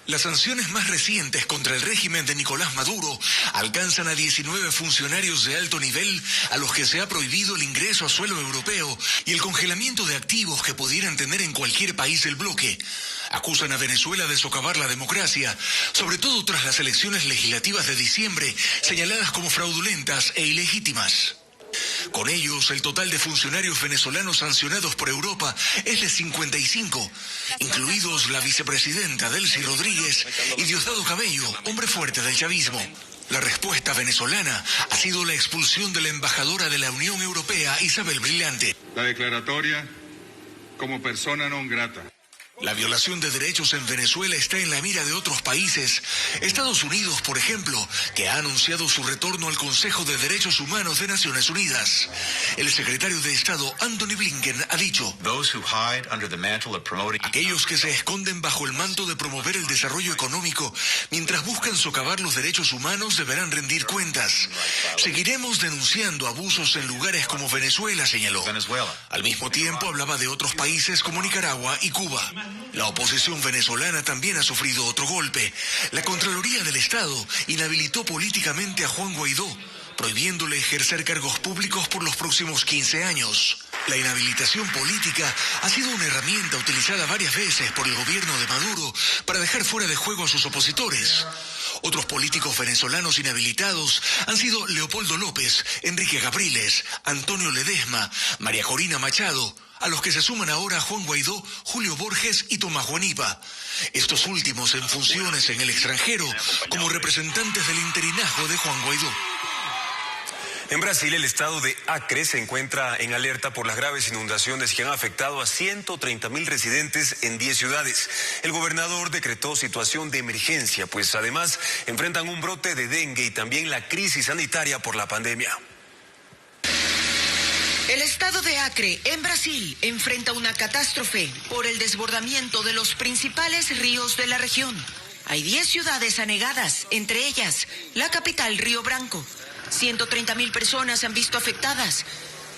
Las sanciones más recientes contra el régimen de Nicolás Maduro alcanzan a 19 funcionarios de alto nivel a los que se ha prohibido el ingreso a suelo europeo y el congelamiento de activos que pudieran tener en cualquier país del bloque. Acusan a Venezuela de socavar la democracia, sobre todo tras las elecciones legislativas de diciembre, señaladas como fraudulentas e ilegítimas. Con ellos, el total de funcionarios venezolanos sancionados por Europa es de 55, incluidos la vicepresidenta Delcy Rodríguez y Diosdado Cabello, hombre fuerte del chavismo. La respuesta venezolana ha sido la expulsión de la embajadora de la Unión Europea, Isabel Brillante. La declaratoria como persona non grata. La violación de derechos en Venezuela está en la mira de otros países. Estados Unidos, por ejemplo, que ha anunciado su retorno al Consejo de Derechos Humanos de Naciones Unidas. El secretario de Estado, Anthony Blinken, ha dicho: aquellos que se esconden bajo el manto de promover el desarrollo económico mientras buscan socavar los derechos humanos deberán rendir cuentas. Seguiremos denunciando abusos en lugares como Venezuela, señaló. Al mismo tiempo hablaba de otros países como Nicaragua y Cuba. La oposición venezolana también ha sufrido otro golpe. La Contraloría del Estado inhabilitó políticamente a Juan Guaidó, prohibiéndole ejercer cargos públicos por los próximos 15 años. La inhabilitación política ha sido una herramienta utilizada varias veces por el gobierno de Maduro para dejar fuera de juego a sus opositores. Otros políticos venezolanos inhabilitados han sido Leopoldo López, Enrique Capriles, Antonio Ledesma, María Corina Machado, a los que se suman ahora Juan Guaidó, Julio Borges y Tomás Guanipa. Estos últimos en funciones en el extranjero como representantes del interinazgo de Juan Guaidó. En Brasil, el estado de Acre se encuentra en alerta por las graves inundaciones que han afectado a 130.000 residentes en 10 ciudades. El gobernador decretó situación de emergencia, pues además enfrentan un brote de dengue y también la crisis sanitaria por la pandemia. El estado de Acre, en Brasil, enfrenta una catástrofe por el desbordamiento de los principales ríos de la región. Hay 10 ciudades anegadas, entre ellas la capital, Río Branco. 130.000 personas se han visto afectadas,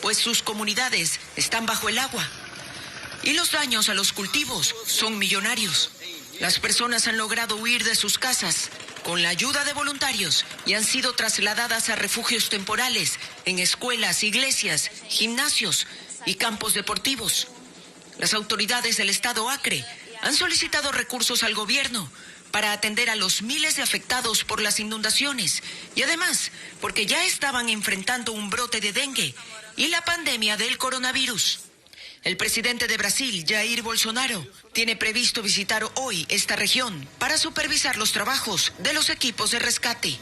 pues sus comunidades están bajo el agua. y los daños a los cultivos son millonarios. Las personas han logrado huir de sus casas con la ayuda de voluntarios y han sido trasladadas a refugios temporales en escuelas, iglesias, gimnasios y campos deportivos. Las autoridades del estado Acre han solicitado recursos al gobierno para atender a los miles de afectados por las inundaciones y además porque ya estaban enfrentando un brote de dengue y la pandemia del coronavirus. El presidente de Brasil, Jair Bolsonaro, tiene previsto visitar hoy esta región para supervisar los trabajos de los equipos de rescate.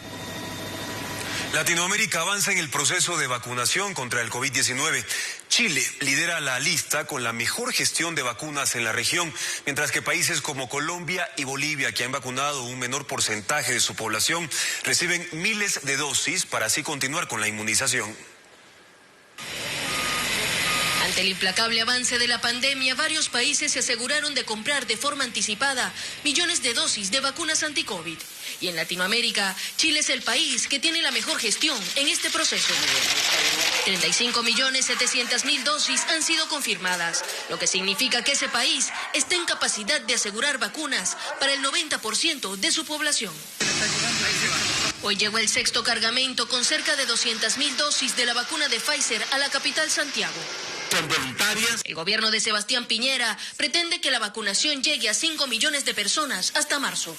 Latinoamérica avanza en el proceso de vacunación contra el COVID-19. Chile lidera la lista con la mejor gestión de vacunas en la región, mientras que países como Colombia y Bolivia, que han vacunado un menor porcentaje de su población, reciben miles de dosis para así continuar con la inmunización. Ante el implacable avance de la pandemia, varios países se aseguraron de comprar de forma anticipada millones de dosis de vacunas anti-COVID. Y en Latinoamérica, Chile es el país que tiene la mejor gestión en este proceso. 35.700.000 dosis han sido confirmadas, lo que significa que ese país está en capacidad de asegurar vacunas para el 90% de su población. Hoy llegó el sexto cargamento con cerca de 200.000 dosis de la vacuna de Pfizer a la capital Santiago. El gobierno de Sebastián Piñera pretende que la vacunación llegue a 5 millones de personas hasta marzo.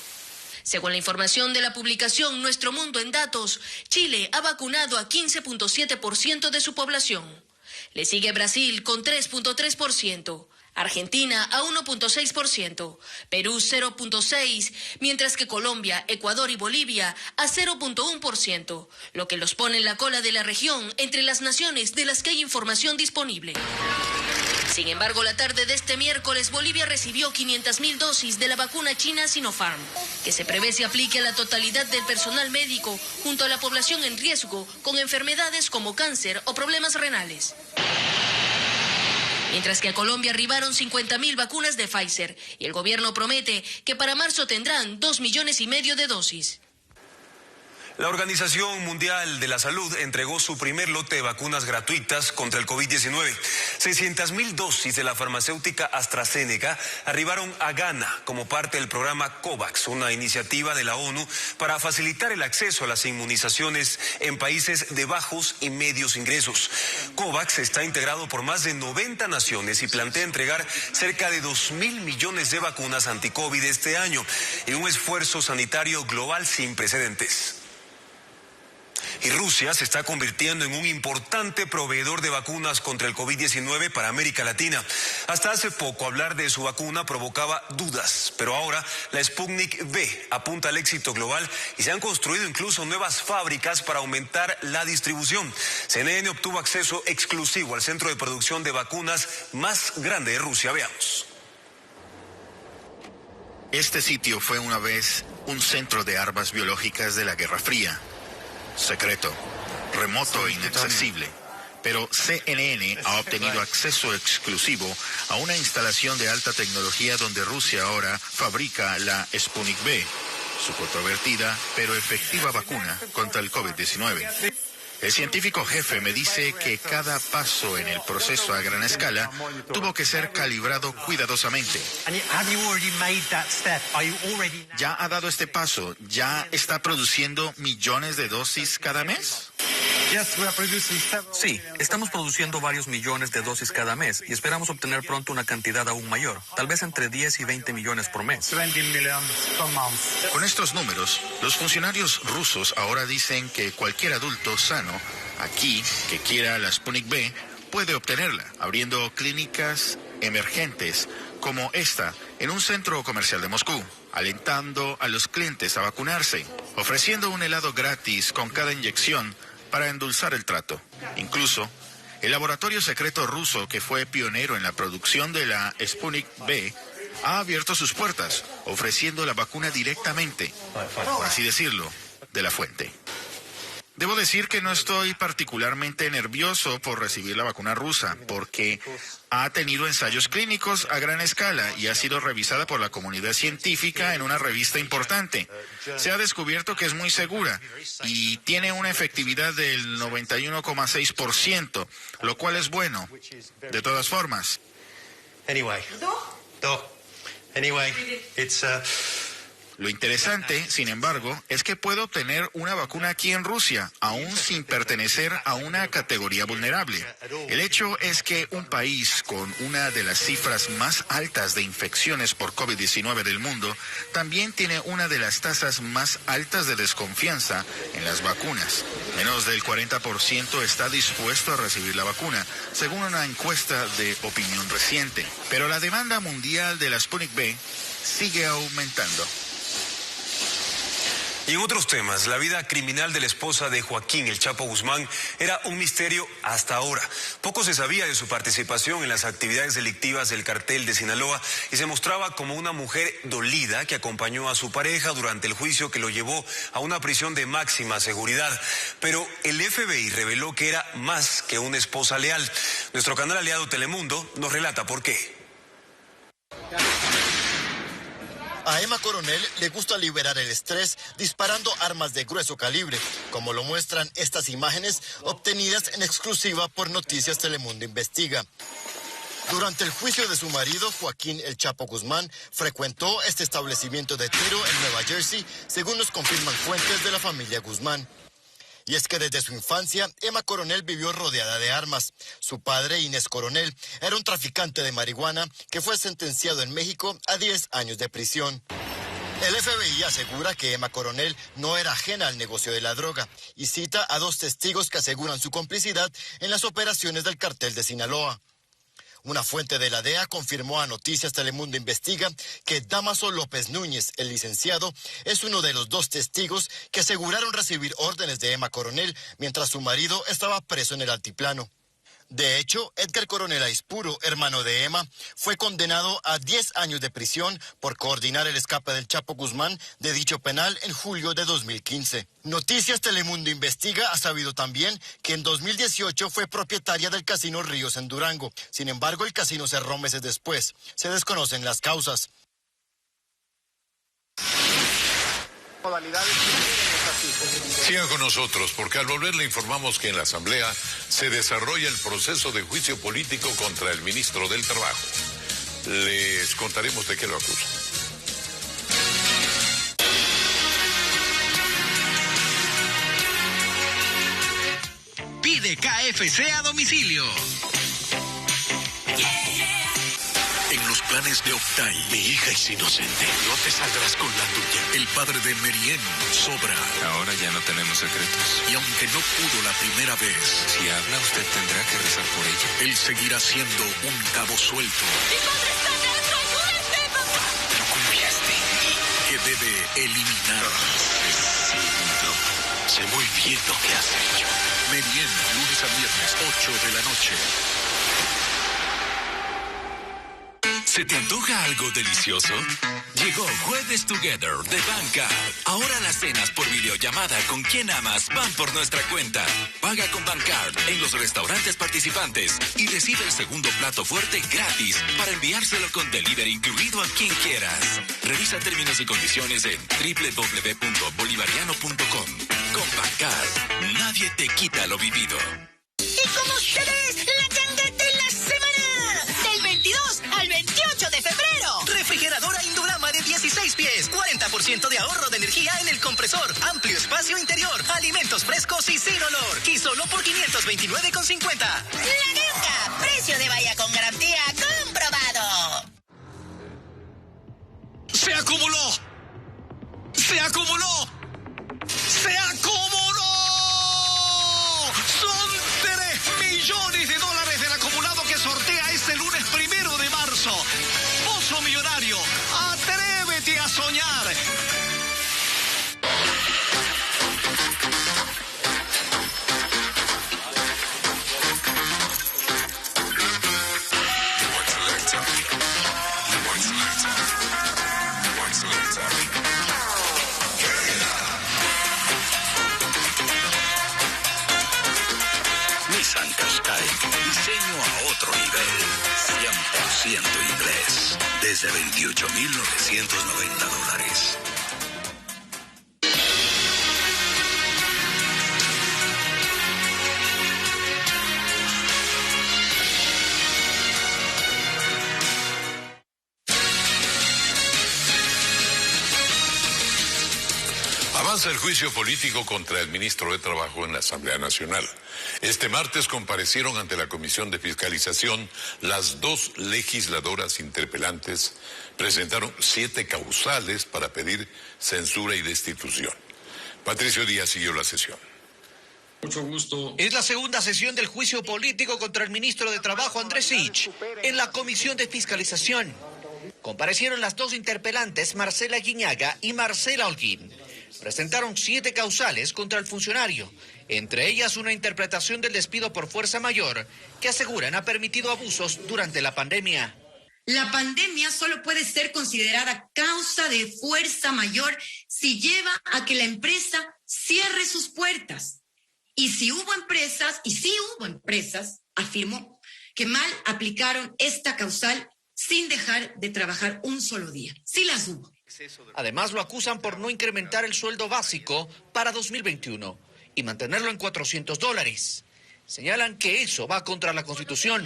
Según la información de la publicación Nuestro Mundo en Datos, Chile ha vacunado a 15.7% de su población. Le sigue Brasil con 3.3%. Argentina a 1.6%, Perú 0.6%, mientras que Colombia, Ecuador y Bolivia a 0.1%, lo que los pone en la cola de la región entre las naciones de las que hay información disponible. Sin embargo, la tarde de este miércoles, Bolivia recibió 500.000 dosis de la vacuna china Sinopharm, que se prevé se aplique a la totalidad del personal médico junto a la población en riesgo con enfermedades como cáncer o problemas renales. Mientras que a Colombia arribaron 50.000 vacunas de Pfizer y el gobierno promete que para marzo tendrán 2,5 millones de dosis. La Organización Mundial de la Salud entregó su primer lote de vacunas gratuitas contra el COVID-19. 600.000 dosis de la farmacéutica AstraZeneca arribaron a Ghana como parte del programa COVAX, una iniciativa de la ONU para facilitar el acceso a las inmunizaciones en países de bajos y medios ingresos. COVAX está integrado por más de 90 naciones y plantea entregar cerca de 2.000 millones de vacunas anti-COVID este año, en un esfuerzo sanitario global sin precedentes. Y Rusia se está convirtiendo en un importante proveedor de vacunas contra el COVID-19 para América Latina. Hasta hace poco hablar de su vacuna provocaba dudas, pero ahora la Sputnik V apunta al éxito global y se han construido incluso nuevas fábricas para aumentar la distribución. CNN obtuvo acceso exclusivo al centro de producción de vacunas más grande de Rusia. Veamos. Este sitio fue una vez un centro de armas biológicas de la Guerra Fría. Secreto, remoto e inaccesible, pero CNN ha obtenido acceso exclusivo a una instalación de alta tecnología donde Rusia ahora fabrica la Sputnik V, su controvertida pero efectiva vacuna contra el COVID-19. El científico jefe me dice que cada paso en el proceso a gran escala tuvo que ser calibrado cuidadosamente. ¿Ya ha dado este paso? ¿Ya está produciendo millones de dosis cada mes? Sí, estamos produciendo varios millones de dosis cada mes y esperamos obtener pronto una cantidad aún mayor, tal vez entre 10 y 20 millones por mes. Con estos números, los funcionarios rusos ahora dicen que cualquier adulto sano aquí que quiera la Sputnik V puede obtenerla, abriendo clínicas emergentes como esta en un centro comercial de Moscú, alentando a los clientes a vacunarse, ofreciendo un helado gratis con cada inyección para endulzar el trato. Incluso, el laboratorio secreto ruso que fue pionero en la producción de la Sputnik V ha abierto sus puertas, ofreciendo la vacuna directamente, por así decirlo, de la fuente. Debo decir que no estoy particularmente nervioso por recibir la vacuna rusa, porque ha tenido ensayos clínicos a gran escala y ha sido revisada por la comunidad científica en una revista importante. Se ha descubierto que es muy segura y tiene una efectividad del 91,6%, lo cual es bueno. De todas formas, Anyway. Anyway, it's Lo interesante, sin embargo, es que puede obtener una vacuna aquí en Rusia, aún sin pertenecer a una categoría vulnerable. El hecho es que un país con una de las cifras más altas de infecciones por COVID-19 del mundo también tiene una de las tasas más altas de desconfianza en las vacunas. Menos del 40% está dispuesto a recibir la vacuna, según una encuesta de opinión reciente. Pero la demanda mundial de la Sputnik V sigue aumentando. Y en otros temas, la vida criminal de la esposa de Joaquín El Chapo Guzmán era un misterio hasta ahora. Poco se sabía de su participación en las actividades delictivas del cartel de Sinaloa y se mostraba como una mujer dolida que acompañó a su pareja durante el juicio que lo llevó a una prisión de máxima seguridad. Pero el FBI reveló que era más que una esposa leal. Nuestro canal aliado Telemundo nos relata por qué. A Emma Coronel le gusta liberar el estrés disparando armas de grueso calibre, como lo muestran estas imágenes obtenidas en exclusiva por Noticias Telemundo Investiga. Durante el juicio de su marido, Joaquín El Chapo Guzmán, frecuentó este establecimiento de tiro en Nueva Jersey, según nos confirman fuentes de la familia Guzmán. Y es que desde su infancia, Emma Coronel vivió rodeada de armas. Su padre, Inés Coronel, era un traficante de marihuana que fue sentenciado en México a 10 años de prisión. El FBI asegura que Emma Coronel no era ajena al negocio de la droga y cita a 2 testigos que aseguran su complicidad en las operaciones del cartel de Sinaloa. Una fuente de la DEA confirmó a Noticias Telemundo Investiga que Dámaso López Núñez, el licenciado, es uno de los 2 testigos que aseguraron recibir órdenes de Emma Coronel mientras su marido estaba preso en el altiplano. De hecho, Edgar Coronel Aispuro, hermano de Emma, fue condenado a 10 años de prisión por coordinar el escape del Chapo Guzmán de dicho penal en julio de 2015. Noticias Telemundo Investiga ha sabido también que en 2018 fue propietaria del Casino Ríos en Durango. Sin embargo, el casino cerró meses después. Se desconocen las causas. Sigan con nosotros, porque al volver le informamos que en la Asamblea se desarrolla el proceso de juicio político contra el ministro del Trabajo. Les contaremos de qué lo acusan. Pide KFC a domicilio. En los planes de Optime, mi hija es inocente. No te saldrás con la tuya. El padre de Meriem sobra. Ahora ya no tenemos secretos. Y aunque no pudo la primera vez, si habla, usted tendrá que rezar por ella. Él seguirá siendo un cabo suelto. ¡Mi padre está dentro! ¡Ayúdenme, papá! Pero confiaste en mí. Que debe eliminar. Asesino. Sé muy bien lo que has hecho. Meriem, lunes a viernes, 8 de la noche. ¿Se te antoja algo delicioso? Llegó Jueves Together de Banca. Ahora las cenas por videollamada con quien amas van por nuestra cuenta. Paga con Bancard en los restaurantes participantes y recibe el segundo plato fuerte gratis para enviárselo con delivery incluido a quien quieras. Revisa términos y condiciones en www.bolivariano.com. Con Bancard, nadie te quita lo vivido. Y con ustedes, la ganga de la semana. Del 22 al 28 de febrero. Refrigeradora Indurama de 16 pies. 40% de ahorro de energía en el compresor. Amplio espacio interior. Alimentos frescos y sin olor. Y solo por $529.50. La ganga. Precio de valla con garantía comprobado. ¡Se acumuló! ¡Se acumuló! ¡Se acumuló! Son $3 millones del acumulado que sortea este lunes 1 de marzo. Pozo Millonario, atrévete a soñar. Nissan Qashqai, diseño a otro nivel, 100% inglés, desde $28,990. Avanza el juicio político contra el ministro de Trabajo en la Asamblea Nacional. Este martes comparecieron ante la Comisión de Fiscalización las dos legisladoras interpelantes. Presentaron 7 causales para pedir censura y destitución. Patricio Díaz siguió la sesión. Mucho gusto. Es la segunda sesión del juicio político contra el ministro de Trabajo, Andrés Sitch, en la Comisión de Fiscalización. Comparecieron las dos interpelantes, Marcela Guiñaga y Marcela Holguín. Presentaron 7 causales contra el funcionario, entre ellas una interpretación del despido por fuerza mayor, que aseguran ha permitido abusos durante la pandemia. La pandemia solo puede ser considerada causa de fuerza mayor si lleva a que la empresa cierre sus puertas. Y si hubo empresas, afirmó, que mal aplicaron esta causal sin dejar de trabajar un solo día. Sí las hubo. Además, lo acusan por no incrementar el sueldo básico para 2021 y mantenerlo en $400. Señalan que eso va contra la Constitución.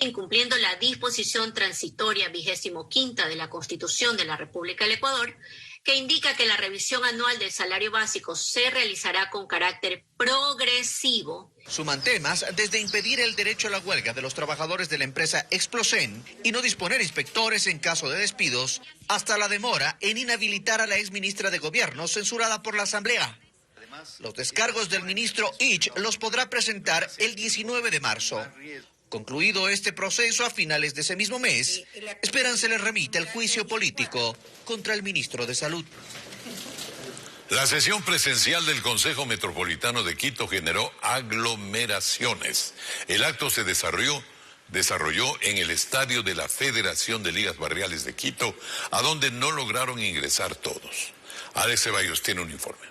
Incumpliendo la disposición transitoria 25ª de la Constitución de la República del Ecuador, que indica que la revisión anual del salario básico se realizará con carácter progresivo. Suman temas desde impedir el derecho a la huelga de los trabajadores de la empresa Explosen y no disponer inspectores en caso de despidos, hasta la demora en inhabilitar a la exministra de Gobierno censurada por la Asamblea. Los descargos del ministro Sitch los podrá presentar el 19 de marzo. Concluido este proceso a finales de ese mismo mes, esperan se le remita el juicio político contra el ministro de Salud. La sesión presencial del Consejo Metropolitano de Quito generó aglomeraciones. El acto se desarrolló en el estadio de la Federación de Ligas Barriales de Quito, a donde no lograron ingresar todos. Alex Ceballos tiene un informe.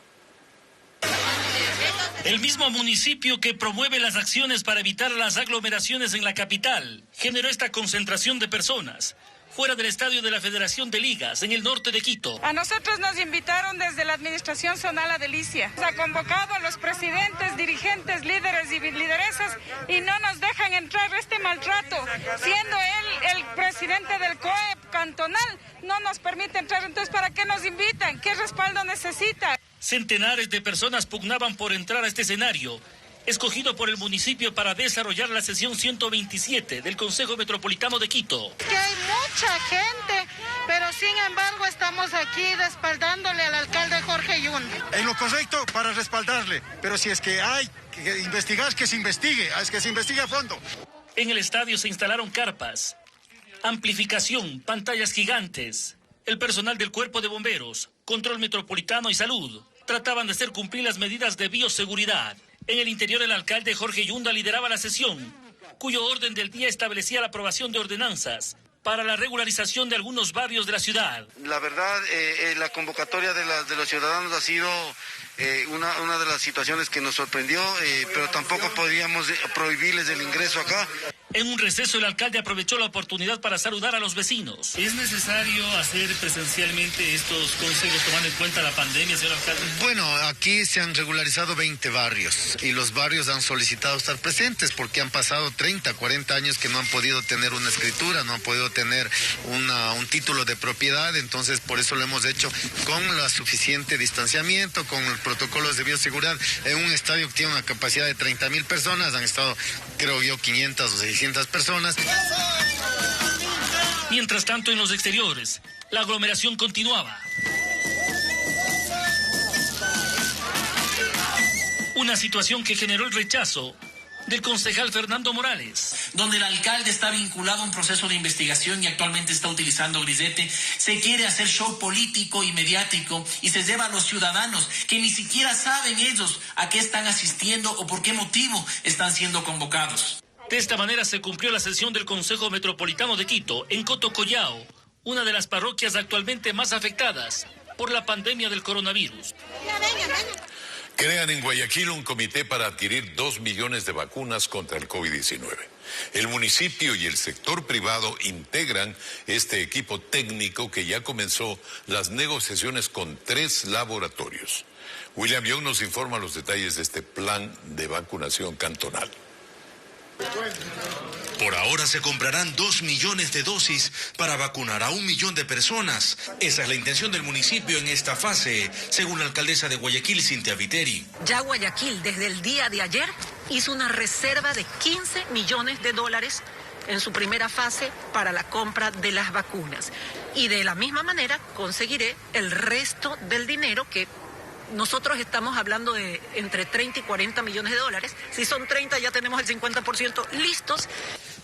El mismo municipio que promueve las acciones para evitar las aglomeraciones en la capital generó esta concentración de personas fuera del estadio de la Federación de Ligas, en el norte de Quito. A nosotros nos invitaron desde la Administración Zonal a Delicia. Se ha convocado a los presidentes, dirigentes, líderes y lideresas y no nos dejan entrar. Este maltrato, siendo él el presidente del COEP cantonal, no nos permite entrar. Entonces, ¿para qué nos invitan? ¿Qué respaldo necesitan? Centenares de personas pugnaban por entrar a este escenario, escogido por el municipio para desarrollar la sesión 127 del Consejo Metropolitano de Quito. Que hay mucha gente, pero sin embargo estamos aquí respaldándole al alcalde Jorge Yunda. En lo correcto para respaldarle, pero si es que hay que investigar, que se investigue, es que se investigue a fondo. En el estadio se instalaron carpas, amplificación, pantallas gigantes. El personal del Cuerpo de Bomberos, Control Metropolitano y Salud trataban de hacer cumplir las medidas de bioseguridad. En el interior, el alcalde Jorge Yunda lideraba la sesión, cuyo orden del día establecía la aprobación de ordenanzas para la regularización de algunos barrios de la ciudad. La verdad, la convocatoria de los ciudadanos ha sido una de las situaciones que nos sorprendió, pero tampoco podíamos prohibirles el ingreso acá. En un receso, el alcalde aprovechó la oportunidad para saludar a los vecinos. ¿Es necesario hacer presencialmente estos consejos tomando en cuenta la pandemia, señor alcalde? Bueno, aquí se han regularizado 20 barrios y los barrios han solicitado estar presentes porque han pasado 30, 40 años que no han podido tener una escritura, no han podido tener un título de propiedad, entonces por eso lo hemos hecho con la suficiente distanciamiento, con los protocolos de bioseguridad. En un estadio que tiene una capacidad de 30,000 personas, han estado, creo yo, 500 o 600 personas. Mientras tanto, en los exteriores, la aglomeración continuaba. Una situación que generó el rechazo del concejal Fernando Morales. Donde el alcalde está vinculado a un proceso de investigación y actualmente está utilizando grisete, se quiere hacer show político y mediático y se lleva a los ciudadanos que ni siquiera saben ellos a qué están asistiendo o por qué motivo están siendo convocados. De esta manera se cumplió la sesión del Consejo Metropolitano de Quito en Cotocollao, una de las parroquias actualmente más afectadas por la pandemia del coronavirus. Crean en Guayaquil un comité para adquirir 2 millones de vacunas contra el COVID-19. El municipio y el sector privado integran este equipo técnico que ya comenzó las negociaciones con 3 laboratorios. William Young nos informa los detalles de este plan de vacunación cantonal. Por ahora se comprarán 2 millones de dosis para vacunar a 1 millón de personas. Esa es la intención del municipio en esta fase, según la alcaldesa de Guayaquil, Cintia Viteri. Ya Guayaquil, desde el día de ayer, hizo una reserva de 15 millones de dólares en su primera fase para la compra de las vacunas. Y de la misma manera conseguiré el resto del dinero que nosotros estamos hablando de entre 30 y 40 millones de dólares. Si son 30 ya tenemos el 50% listos.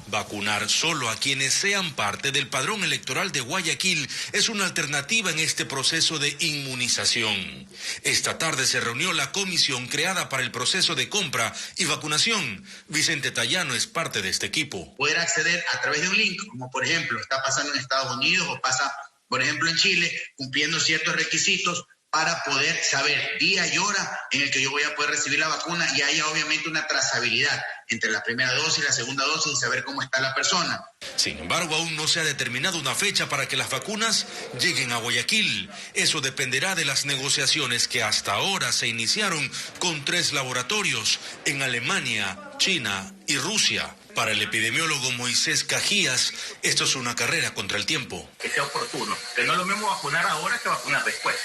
Vacunar solo a quienes sean parte del padrón electoral de Guayaquil es una alternativa en este proceso de inmunización. Esta tarde se reunió la comisión creada para el proceso de compra y vacunación. Vicente Tallano es parte de este equipo. Poder acceder a través de un link, como por ejemplo está pasando en Estados Unidos o pasa, por ejemplo, en Chile, cumpliendo ciertos requisitos, para poder saber día y hora en el que yo voy a poder recibir la vacuna y haya obviamente una trazabilidad entre la primera dosis y la segunda dosis y saber cómo está la persona. Sin embargo, aún no se ha determinado una fecha para que las vacunas lleguen a Guayaquil. Eso dependerá de las negociaciones que hasta ahora se iniciaron con 3 laboratorios en Alemania, China y Rusia. Para el epidemiólogo Moisés Cajías, esto es una carrera contra el tiempo. Que sea oportuno, que no es lo mismo vacunar ahora que vacunar después.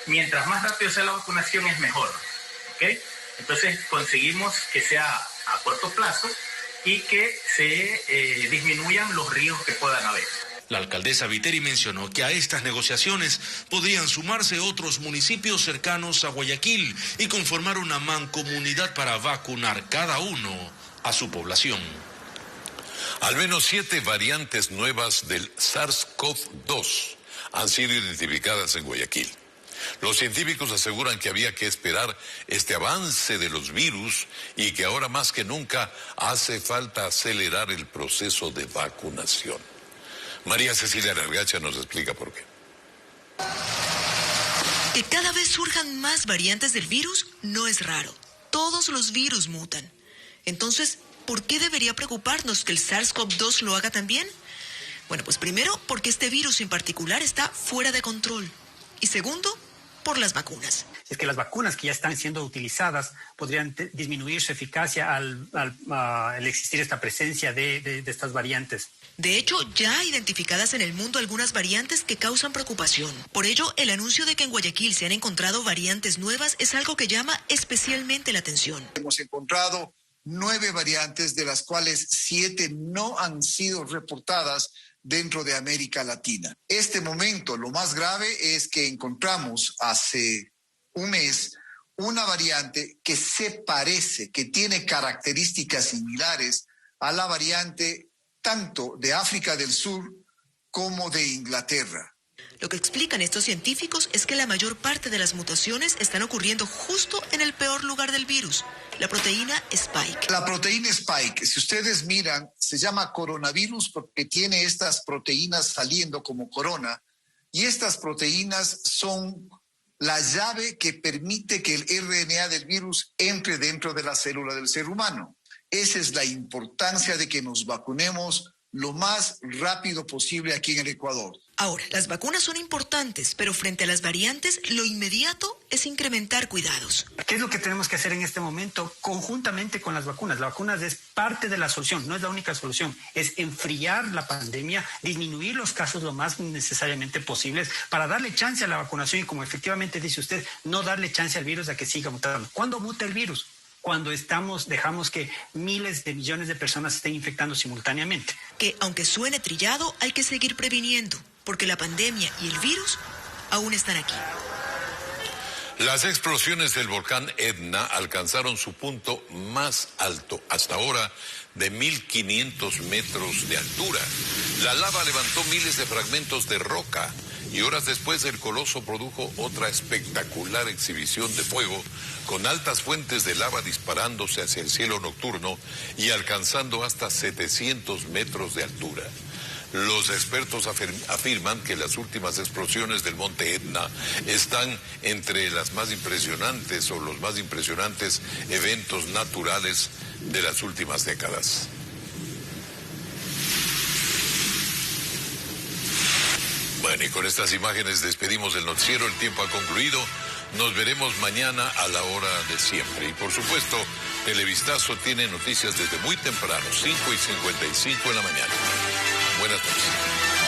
Mientras más rápido sea la vacunación es mejor, ¿ok? Entonces conseguimos que sea a corto plazo y que se disminuyan los riesgos que puedan haber. La alcaldesa Viteri mencionó que a estas negociaciones podrían sumarse otros municipios cercanos a Guayaquil y conformar una mancomunidad para vacunar cada uno a su población. Al menos 7 variantes nuevas del SARS-CoV-2 han sido identificadas en Guayaquil. Los científicos aseguran que había que esperar este avance de los virus y que ahora más que nunca hace falta acelerar el proceso de vacunación. María Cecilia Largacha nos explica por qué. Que cada vez surjan más variantes del virus no es raro. Todos los virus mutan. Entonces, ¿por qué debería preocuparnos que el SARS-CoV-2 lo haga también? Bueno, pues primero, porque este virus en particular está fuera de control. Y segundo, por las vacunas. Es que las vacunas que ya están siendo utilizadas podrían disminuir su eficacia al existir esta presencia de estas variantes. De hecho, ya identificadas en el mundo algunas variantes que causan preocupación. Por ello, el anuncio de que en Guayaquil se han encontrado variantes nuevas es algo que llama especialmente la atención. Hemos encontrado 9 variantes, de las cuales 7 no han sido reportadas dentro de América Latina. Este momento, lo más grave es que encontramos hace un mes una variante que se parece, que tiene características similares a la variante tanto de África del Sur como de Inglaterra. Lo que explican estos científicos es que la mayor parte de las mutaciones están ocurriendo justo en el peor lugar del virus, la proteína Spike. La proteína Spike, si ustedes miran, se llama coronavirus porque tiene estas proteínas saliendo como corona, y estas proteínas son la llave que permite que el RNA del virus entre dentro de la célula del ser humano. Esa es la importancia de que nos vacunemos lo más rápido posible aquí en el Ecuador. Ahora, las vacunas son importantes, pero frente a las variantes, lo inmediato es incrementar cuidados. ¿Qué es lo que tenemos que hacer en este momento conjuntamente con las vacunas? La vacuna es parte de la solución, no es la única solución. Es enfriar la pandemia, disminuir los casos lo más necesariamente posibles para darle chance a la vacunación y, como efectivamente dice usted, no darle chance al virus a que siga mutando. ¿Cuándo muta el virus? Cuando dejamos que miles de millones de personas estén infectando simultáneamente. Que aunque suene trillado, hay que seguir previniendo, porque la pandemia y el virus aún están aquí. Las explosiones del volcán Etna alcanzaron su punto más alto hasta ahora, de 1.500 metros de altura. La lava levantó miles de fragmentos de roca y horas después el coloso produjo otra espectacular exhibición de fuego con altas fuentes de lava disparándose hacia el cielo nocturno y alcanzando hasta 700 metros de altura. Los expertos afirman que las últimas explosiones del monte Etna están entre las más impresionantes o los más impresionantes eventos naturales de las últimas décadas. Bueno, y con estas imágenes despedimos el noticiero. El tiempo ha concluido. Nos veremos mañana a la hora de siempre. Y por supuesto, Televistazo tiene noticias desde muy temprano, 5:55 en la mañana. Buenas noches.